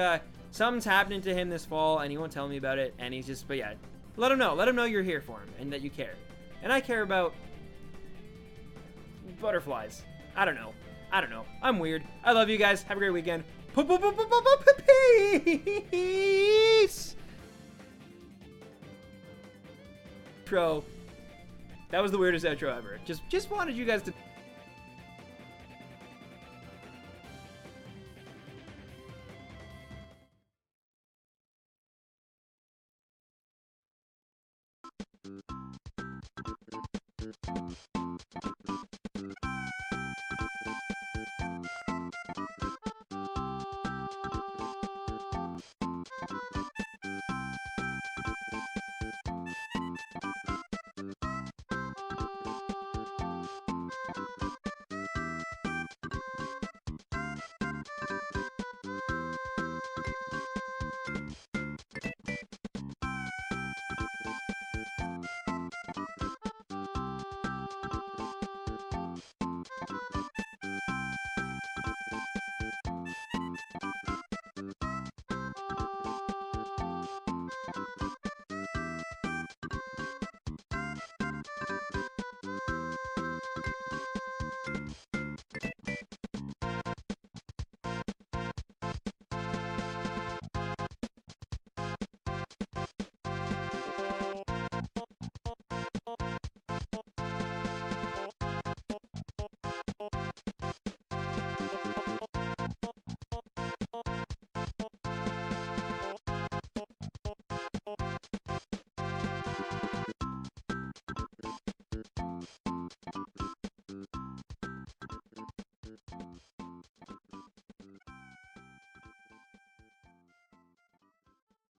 something's happening to him this fall, and he won't tell me about it. And he's just, but yeah, let him know. Let him know you're here for him and that you care. And I care about butterflies. I don't know. I'm weird. I love you guys. Have a great weekend. Peace. Outro. That was the weirdest outro ever. Just wanted you guys to